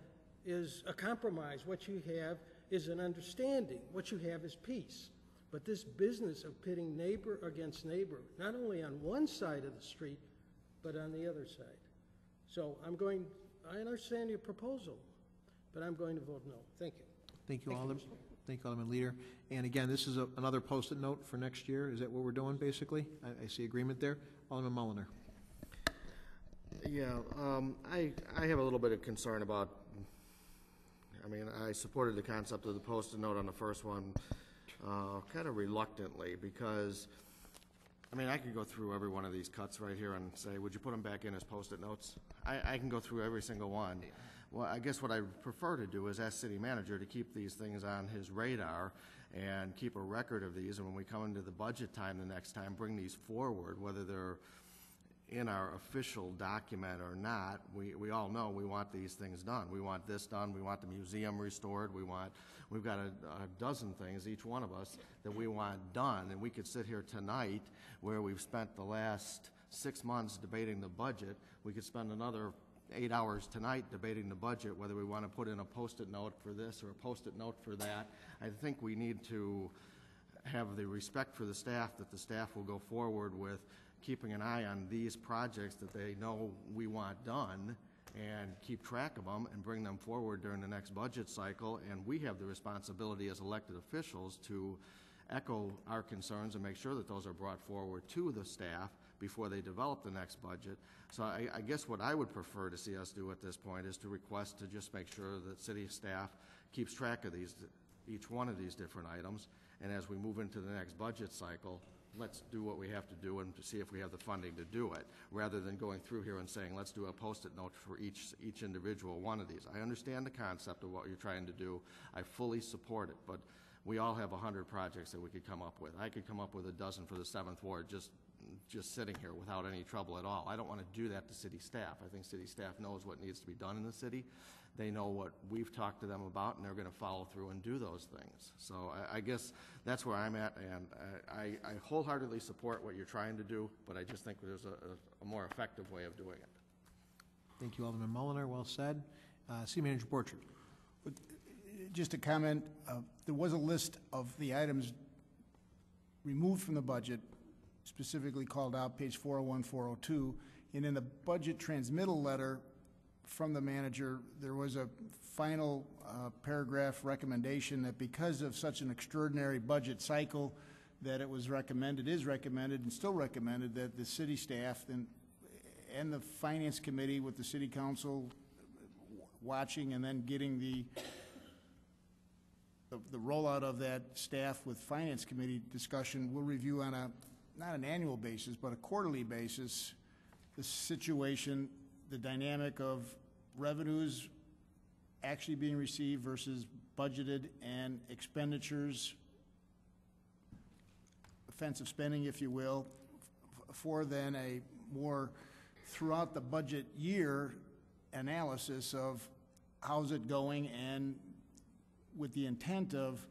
is a compromise. What you have is an understanding. What you have is peace. But this business of pitting neighbor against neighbor, not only on one side of the street, but on the other side. So I understand your proposal, but I'm going to vote no. Thank you. Thank you, Alderman. Thank you, Alderman Leader. And again, this is another post-it note for next year. Is that what we're doing, basically? I see agreement there. Alderman Mulliner. Yeah, I have a little bit of concern about, I supported the concept of the post-it note on the first one kind of reluctantly because, I could go through every one of these cuts right here and say, would you put them back in as post-it notes? I can go through every single one. Well, I guess what I prefer to do is ask city manager to keep these things on his radar and keep a record of these, and when we come into the budget time the next time, bring these forward, whether they're in our official document or not. We all know we want these things done. We want this done. We want the museum restored. We've got a dozen things, each one of us, that we want done, and we could sit here tonight where we've spent the last 6 months debating the budget. We could spend another 8 hours tonight debating the budget, whether we want to put in a post-it note for this or a post-it note for that. I think we need to have the respect for the staff, that the staff will go forward with keeping an eye on these projects that they know we want done and keep track of them and bring them forward during the next budget cycle. And we have the responsibility as elected officials to echo our concerns and make sure that those are brought forward to the staff before they develop the next budget. So I guess what I would prefer to see us do at this point is to request to just make sure that city staff keeps track of each one of these different items, and as we move into the next budget cycle, let's do what we have to do and to see if we have the funding to do it, rather than going through here and saying, let's do a post-it note for each individual one of these. I understand the concept of what you're trying to do. I fully support it, but we all have 100 projects that we could come up with. I could come up with a dozen for the 7th Ward, just just sitting here without any trouble at all. I don't want to do that to city staff. I think city staff knows what needs to be done in the city. They know what we've talked to them about, and they're going to follow through and do those things. So I guess that's where I'm at, and I wholeheartedly support what you're trying to do, but I just think there's a more effective way of doing it. Thank you, Alderman Mulliner. Well said. City Manager Borchert. Just a comment, there was a list of the items removed from the budget, specifically called out, page 401, 402, and in the budget transmittal letter from the manager, there was a final paragraph recommendation that because of such an extraordinary budget cycle, that it was recommended, is recommended, and still recommended that the city staff and the finance committee with the city council watching and then getting the rollout of that staff with finance committee discussion will review on not an annual basis, but a quarterly basis, the situation, the dynamic of revenues actually being received versus budgeted and expenditures, offensive spending, if you will, for then a more throughout the budget year analysis of how's it going, and with the intent of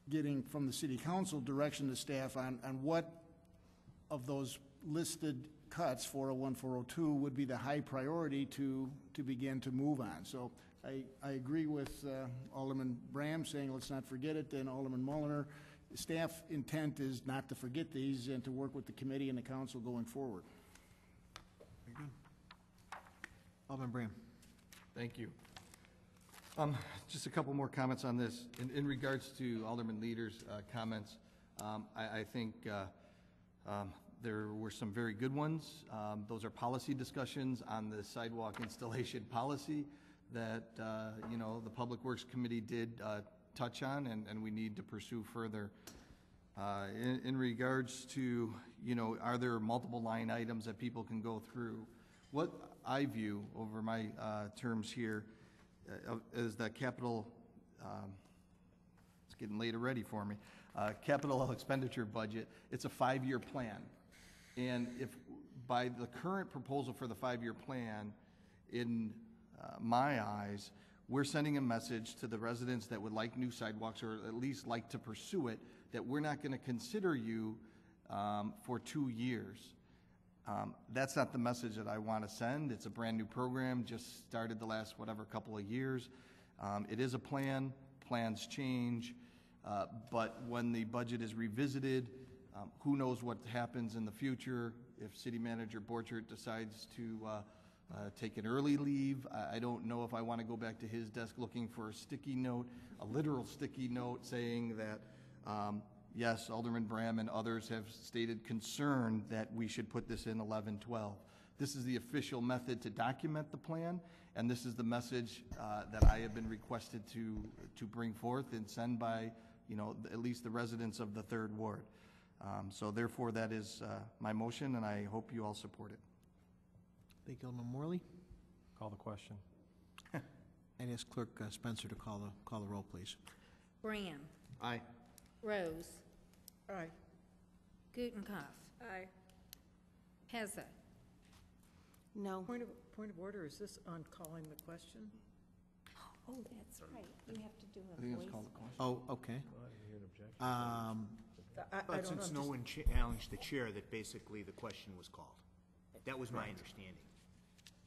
getting from the city council direction to staff on what of those listed cuts, 401, 402, would be the high priority to begin to move on. So I agree with Alderman Bram saying let's not forget it, and Alderman Mulliner. Staff intent is not to forget these and to work with the committee and the council going forward. Very good. Alderman Bram. Thank you. Just a couple more comments on this. In regards to Alderman Leader's comments, I think there were some very good ones. Those are policy discussions on the sidewalk installation policy that, you know, the Public Works Committee did touch on, and we need to pursue further. In regards to, you know, are there multiple line items that people can go through? What I view over my terms here is that capital, it's getting late already for me, capital expenditure budget, it's a 5-year plan. And if by the current proposal for the 5-year plan, in my eyes, we're sending a message to the residents that would like new sidewalks, or at least like to pursue it, that we're not going to consider you for 2 years. That's not the message that I want to send. It's a brand new program, just started the last, whatever, couple of years. It is a plan, plans change, but when the budget is revisited, who knows what happens in the future. If City Manager Borchert decides to take an early leave, I don't know if I want to go back to his desk looking for a sticky note, a literal sticky note saying that, yes, Alderman Bram and others have stated concern that we should put this in 11-12. This is the official method to document the plan, and this is the message that I have been requested to bring forth and send by, you know, at least the residents of the 3rd Ward. So therefore, that is my motion, and I hope you all support it. Thank you, Alderman Morley. Call the question. And ask Clerk Spencer to call the roll, please. Bram. Aye. Rose. Aye. Gutenkopf. Aye. Pezza. No. Point of order, is this on calling the question? Oh, that's right. You have to do I a think voice. it's called a question. Oh, okay. But since no one challenged the chair, that basically the question was called. That was my understanding.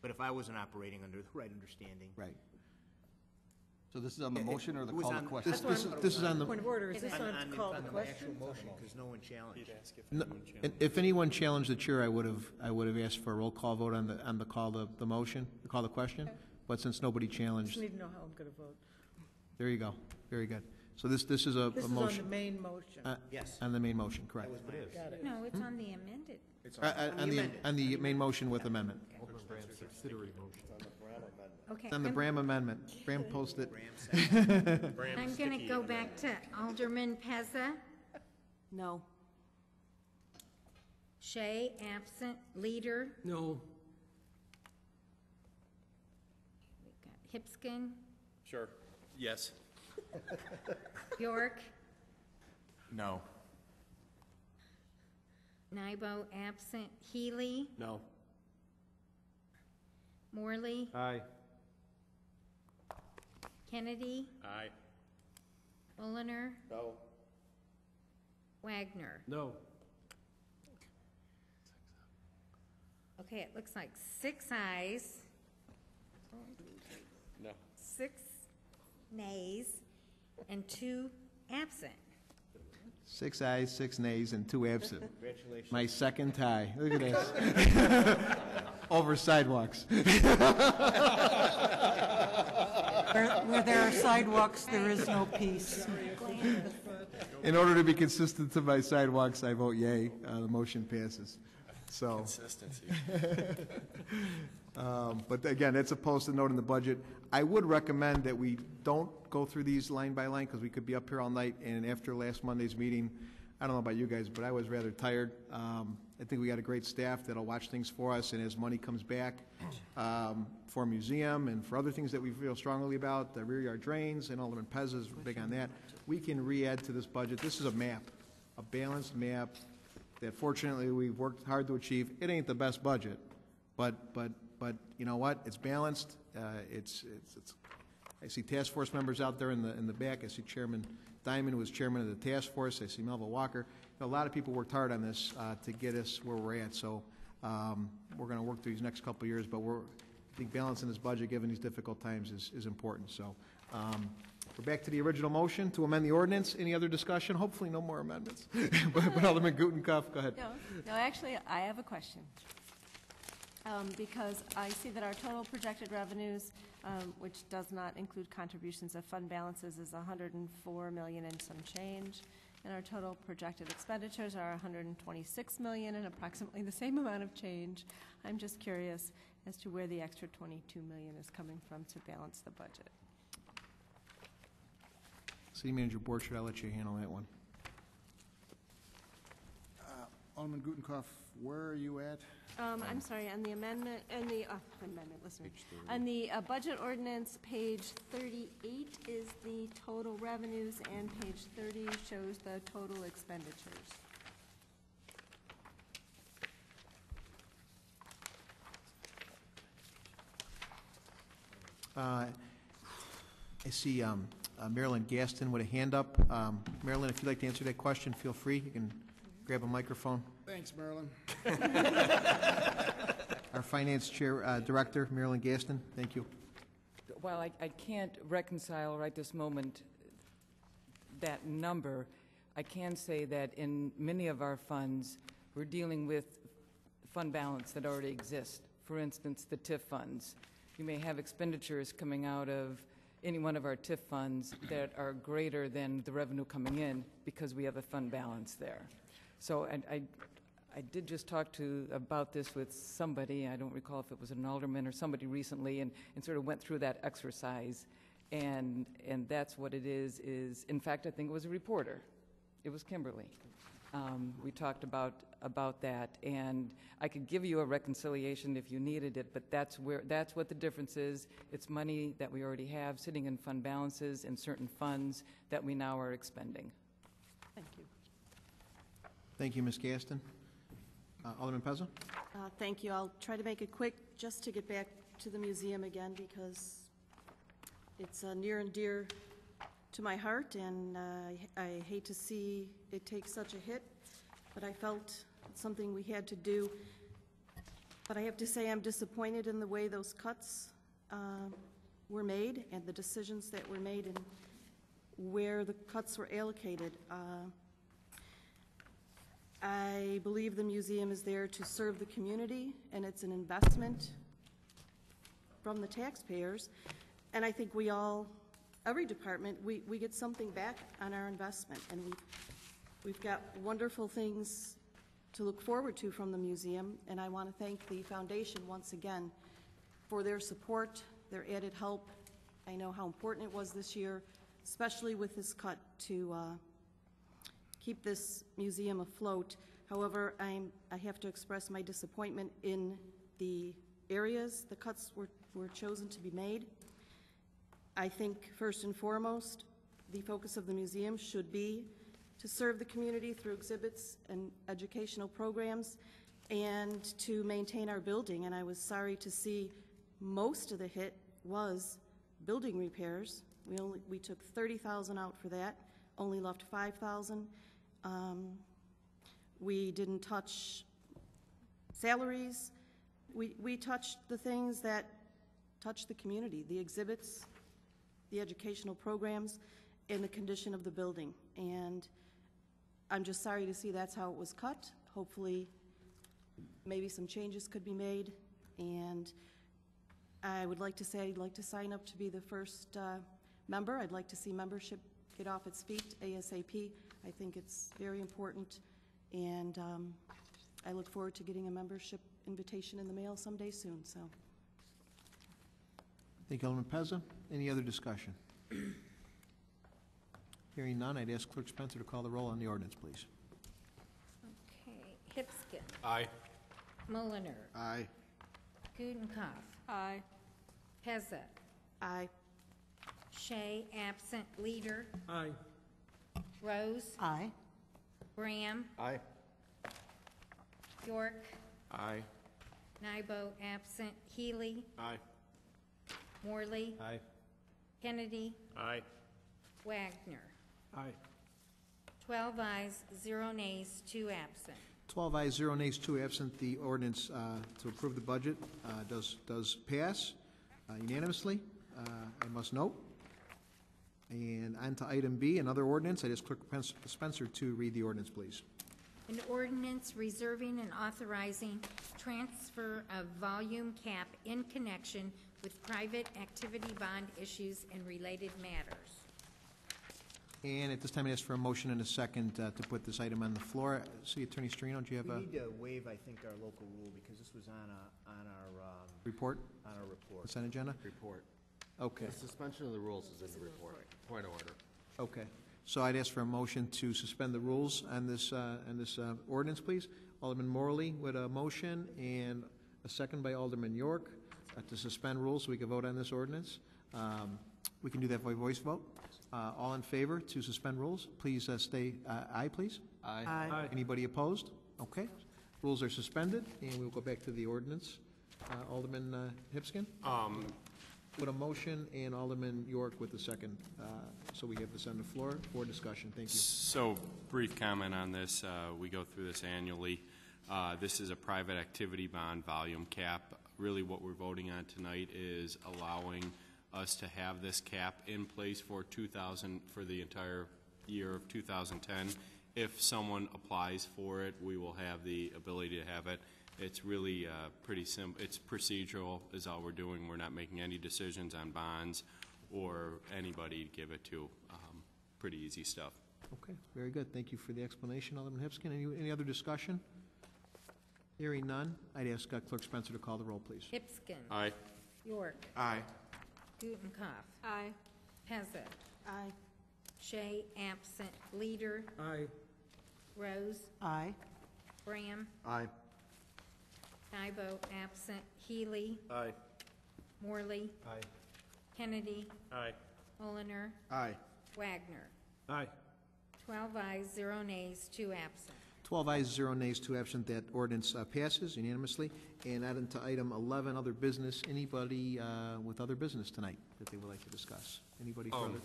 But if I wasn't operating under the right understanding. Right. So this is on the motion or the It was call to on- question? This is on the. Point of order, is this on call the on the question? actual motion, because no one challenged. No, if anyone challenged the chair, I would have asked for a roll call vote on the call the motion, the call the question. But since nobody I just challenged, need to know how I'm going to vote. there you go. Very good. So this is a This is on motion. the main motion. Yes. On the main motion, correct. Got it. No, it's on the amended. On the main motion with amendment. Okay. It's on the Bram amendment. Bram posted. I'm going to go back to Alderman Pezza. No. Shea, absent. Leader. No. We got Hipskin. Sure. Yes. York. No. Nybo absent. Healy. No. Morley. Aye. Kennedy. Aye. Mulliner. No. Wagner. No. Okay, it looks like 6 ayes, No. 6 nays, and 2 absent. 6 ayes, 6 nays, and 2 absent. Congratulations. My second tie. Look at this. Over sidewalks. Where there are sidewalks, there is no peace. In order to be consistent to my sidewalks, I vote yay. The motion passes. So, Consistency. but again, it's a posted note in the budget. I would recommend that we don't go through these line by line, because we could be up here all night, and after last Monday's meeting, I don't know about you guys, but I was rather tired. I think we got a great staff that'll watch things for us, and as money comes back for a museum and for other things that we feel strongly about, the rear yard drains, and Alderman Pez is big on that, we can re-add to this budget. This is a map, a balanced map that fortunately we've worked hard to achieve. It ain't the best budget, but you know what? It's balanced. It's I see task force members out there in the back. I see Chairman Diamond, who was chairman of the task force. I see Melville Walker. A lot of people worked hard on this to get us where we're at. So we're going to work through these next couple of years, but I think balancing this budget, given these difficult times, is important. So we're back to the original motion to amend the ordinance. Any other discussion? Hopefully no more amendments. But Alderman Gutenkopf, go ahead. No, actually, I have a question. Because I see that our total projected revenues, which does not include contributions of fund balances, is 104 million and some change. And our total projected expenditures are 126 million and approximately the same amount of change. I'm just curious as to where the extra 22 million is coming from to balance the budget. City Manager Borchardt, I'll let you handle that one. Alderman Gutenkopf, where are you at? I'm sorry, on the amendment, and the, listen. On the budget ordinance, page 38 is the total revenues, and page 30 shows the total expenditures. I see Marilyn Gaston with a hand up. Marilyn, if you'd like to answer that question, feel free. You can grab a microphone. Thanks, Marilyn. Our Finance Chair Director, Marilyn Gaston, thank you. While I can't reconcile right this moment that number, I can say that in many of our funds, we're dealing with fund balance that already exists. For instance, the TIF funds. You may have expenditures coming out of any one of our TIF funds that are greater than the revenue coming in because we have a fund balance there. So I did just talk about this with somebody, I don't recall if it was an alderman or somebody recently, and sort of went through that exercise, and that's what it is, in fact, I think it was a reporter. It was Kimberly. We talked about that, and I could give you a reconciliation if you needed it, but that's what the difference is. It's money that we already have sitting in fund balances and certain funds that we now are expending. Thank you. Thank you, Ms. Gaston. Alderman Pezza? Thank you. I'll try to make it quick, just to get back to the museum again, because it's near and dear to my heart, and I hate to see it take such a hit, but I felt it's something we had to do. But I have to say I'm disappointed in the way those cuts were made and the decisions that were made and where the cuts were allocated. I believe the museum is there to serve the community, and it's an investment from the taxpayers. And I think we all, every department, we get something back on our investment. And we've got wonderful things to look forward to from the museum. And I want to thank the foundation once again for their support, their added help. I know how important it was this year, especially with this cut, to keep this museum afloat. However, I have to express my disappointment in the areas the cuts were chosen to be made. I think first and foremost, the focus of the museum should be to serve the community through exhibits and educational programs, and to maintain our building. And I was sorry to see most of the hit was building repairs. We took $30,000 out for that, only left $5,000. We didn't touch salaries. We touched the things that touch the community, the exhibits, the educational programs, and the condition of the building. And I'm just sorry to see that's how it was cut. Hopefully, maybe some changes could be made. And I would like to say I'd like to sign up to be the first member. I'd like to see membership get off its feet ASAP. I think it's very important, and I look forward to getting a membership invitation in the mail someday soon. So, Thank you, Alderman Pezza. Any other discussion? Hearing none, I'd ask Clerk Spencer to call the roll on the ordinance, please. Okay. Hipskin. Aye. Mulliner. Aye. Gudenkauf. Aye. Pezza. aye. Shea, absent. Leader. Aye. Rose. Aye. Graham. Aye. York. Aye. Nybo, absent. Healy. Aye. Morley. Aye. Kennedy. Aye. Wagner. Aye. 12 ayes, 0 nays, 2 absent. 12 ayes, 0 nays, 2 absent. The ordinance to approve the budget does pass unanimously, I must note. And on to item B, another ordinance. I ask Clerk Spencer to read the ordinance, please. An ordinance reserving and authorizing transfer of volume cap in connection with private activity bond issues and related matters. And at this time, I ask for a motion and a second to put this item on the floor. City Attorney Strino, do you have We a need to waive, I think, our local rule, because this was on our report? on our report. Consent agenda? Report. Okay. The suspension of the rules is in the report. Point of order. Okay. So I'd ask for a motion to suspend the rules on this ordinance, please. Alderman Morley with a motion and a second by Alderman York to suspend rules so we can vote on this ordinance. We can do that by voice vote. All in favor to suspend rules, please stay aye, please. Aye. Aye. Anybody opposed? Okay. Rules are suspended, and we'll go back to the ordinance. Alderman Hipskin? With a motion, and Alderman York with the second. So we have this on the floor for discussion. Thank you. So, brief comment on this. We go through this annually. This is a private activity bond volume cap. Really what we're voting on tonight is allowing us to have this cap in place for the entire year of 2010. If someone applies for it, we will have the ability to have it. It's really pretty simple. It's procedural is all we're doing. We're not making any decisions on bonds or anybody to give it to. Pretty easy stuff. Okay, very good. Thank you for the explanation, Alderman Hipskin. Any other discussion? Hearing none, I'd ask Clerk Spencer to call the roll, please. Hipskin. Aye. York. Aye. Gudenkauf. Aye. Pezza. Aye. Shea, absent. Leader. Aye. Rose. Aye. Graham. Aye. Nybo, absent. Healy. Aye. Morley. Aye. Kennedy. Aye. Mulliner. Aye. Wagner. Aye. 12 ayes, 0 nays, 2 absent. 12 ayes, 0 nays, 2 absent. That ordinance passes unanimously. And on to item 11, other business. Anybody with other business tonight that they would like to discuss? Anybody further?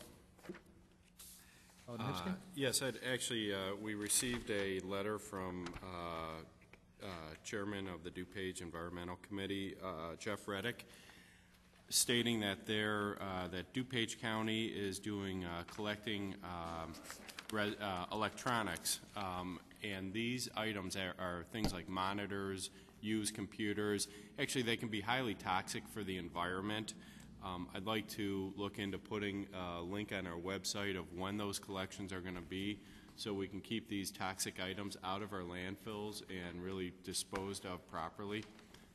Alderman Hipskin? Yes, we received a letter from Chairman of the DuPage Environmental Committee, Jeff Reddick, stating that that DuPage County is doing collecting electronics, and these items are things like monitors, used computers. Actually, they can be highly toxic for the environment. I'd like to look into putting a link on our website of when those collections are going to be, so we can keep these toxic items out of our landfills and really disposed of properly.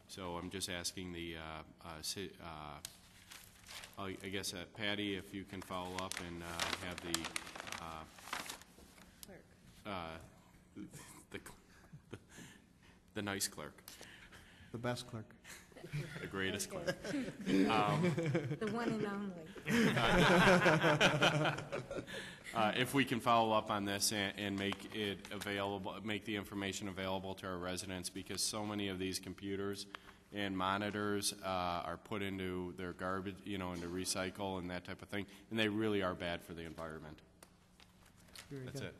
So I'm just asking the, I guess, Patty, if you can follow up and have the nice clerk. The best clerk. The greatest clerk. The one and only. if we can follow up on this and make it available, make the information available to our residents, because so many of these computers and monitors are put into their garbage, into recycle and that type of thing, and they really are bad for the environment. That's it.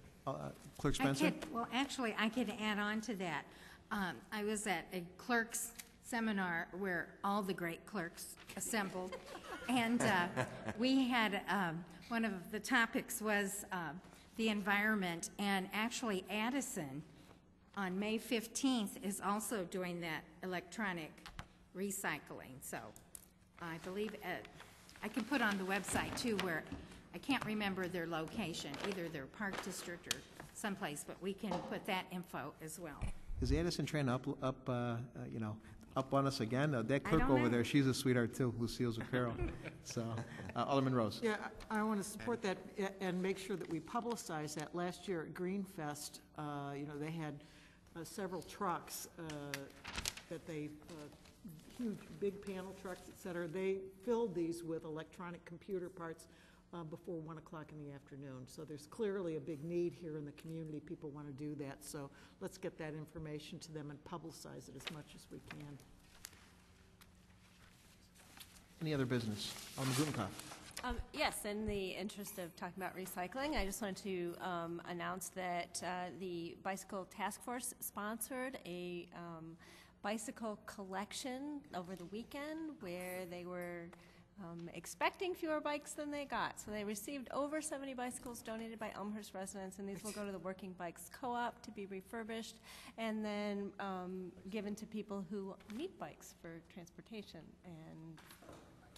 Clerk Spencer? Well, actually, I could add on to that. I was at a clerks seminar where all the great clerks assembled, and we had, one of the topics was the environment, and actually Addison on May 15th is also doing that electronic recycling. So I believe I can put on the website too, where I can't remember their location, either their park district or someplace, but we can put that info as well. Is Addison trying to up on us again? That clerk don't over know. there, she's a sweetheart too, Lucille's apparel. So, Alderman Rose. Yeah, I want to support that and make sure that we publicize that. Last year at Greenfest, they had several trucks that they, huge, big panel trucks, et cetera. They filled these with electronic computer parts before 1 o'clock in the afternoon. So there's clearly a big need here in the community. People want to do that. So let's get that information to them and publicize it as much as we can. Any other business? Alderman Gutenkauf. Yes, in the interest of talking about recycling, I just wanted to announce that the Bicycle Task Force sponsored a bicycle collection over the weekend where they were expecting fewer bikes than they got. So they received over 70 bicycles donated by Elmhurst residents, and these will go to the Working Bikes Co-op to be refurbished and then given to people who need bikes for transportation and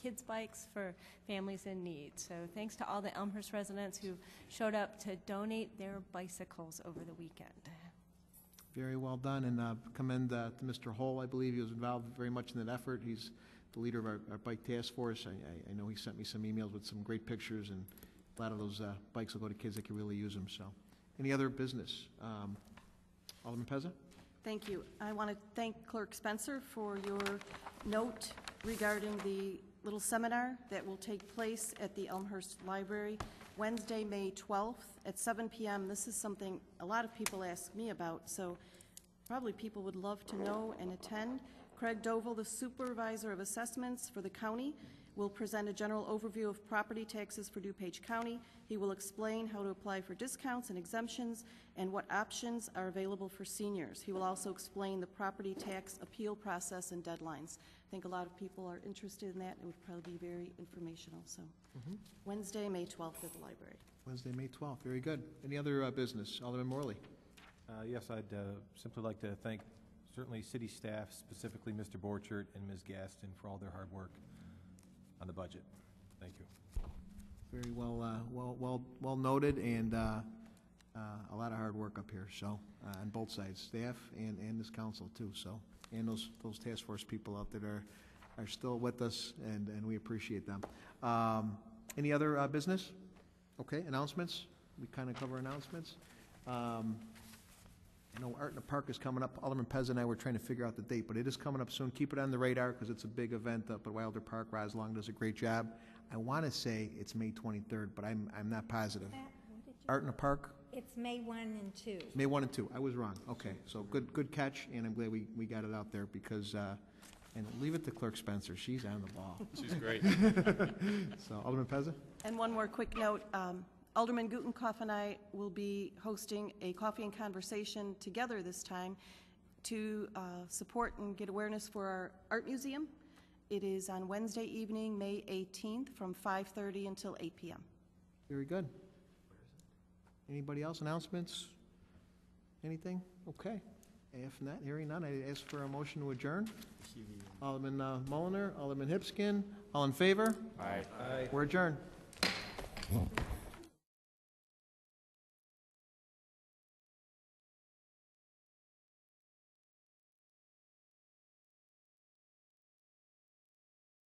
kids' bikes for families in need. So thanks to all the Elmhurst residents who showed up to donate their bicycles over the weekend. Very well done, and commend to Mr. Hull. I believe he was involved very much in that effort. He's the leader of our bike task force. I know he sent me some emails with some great pictures, and a lot of those bikes will go to kids that can really use them. So, any other business? Alderman Pezza? Thank you. I want to thank Clerk Spencer for your note regarding the little seminar that will take place at the Elmhurst Library Wednesday, May 12th at 7 p.m. This is something a lot of people ask me about, so probably people would love to know and attend. Craig Doval, the Supervisor of Assessments for the county, will present a general overview of property taxes for DuPage County. He will explain how to apply for discounts and exemptions and what options are available for seniors. He will also explain the property tax appeal process and deadlines. I think a lot of people are interested in that, and it would probably be very informational. So, Wednesday, May 12th at the library. Wednesday, May 12th. Very good. Any other business? Alderman Morley. Yes, I'd simply like to thank certainly city staff, specifically Mr. Borchert and Ms. Gaston, for all their hard work on the budget. Thank you. Very well noted, and a lot of hard work up here. So on both sides, staff and this council too. So and those task force people out there are still with us, and we appreciate them. Any other business? Okay, announcements. We kind of cover announcements. I know Art in the Park is coming up. Alderman Pez and I were trying to figure out the date, but it is coming up soon. Keep it on the radar because it's a big event up at Wilder Park. Roslong does a great job. I want to say it's May 23rd, but I'm not positive. Art in the Park? It's May 1 and 2. May 1 and 2. I was wrong. Okay, so good catch, and I'm glad we got it out there because, and leave it to Clerk Spencer. She's on the ball. She's great. So, Alderman Pezza? And one more quick note. Alderman Gutenkauf and I will be hosting a coffee and conversation together this time to support and get awareness for our art museum. It is on Wednesday evening, May 18th, from 5:30 until 8 p.m. Very good. Anybody else? Announcements? Anything? Okay. If not, hearing none, I ask for a motion to adjourn. Alderman Mulliner, Alderman Hipskin, all in favor? Aye. We're adjourned.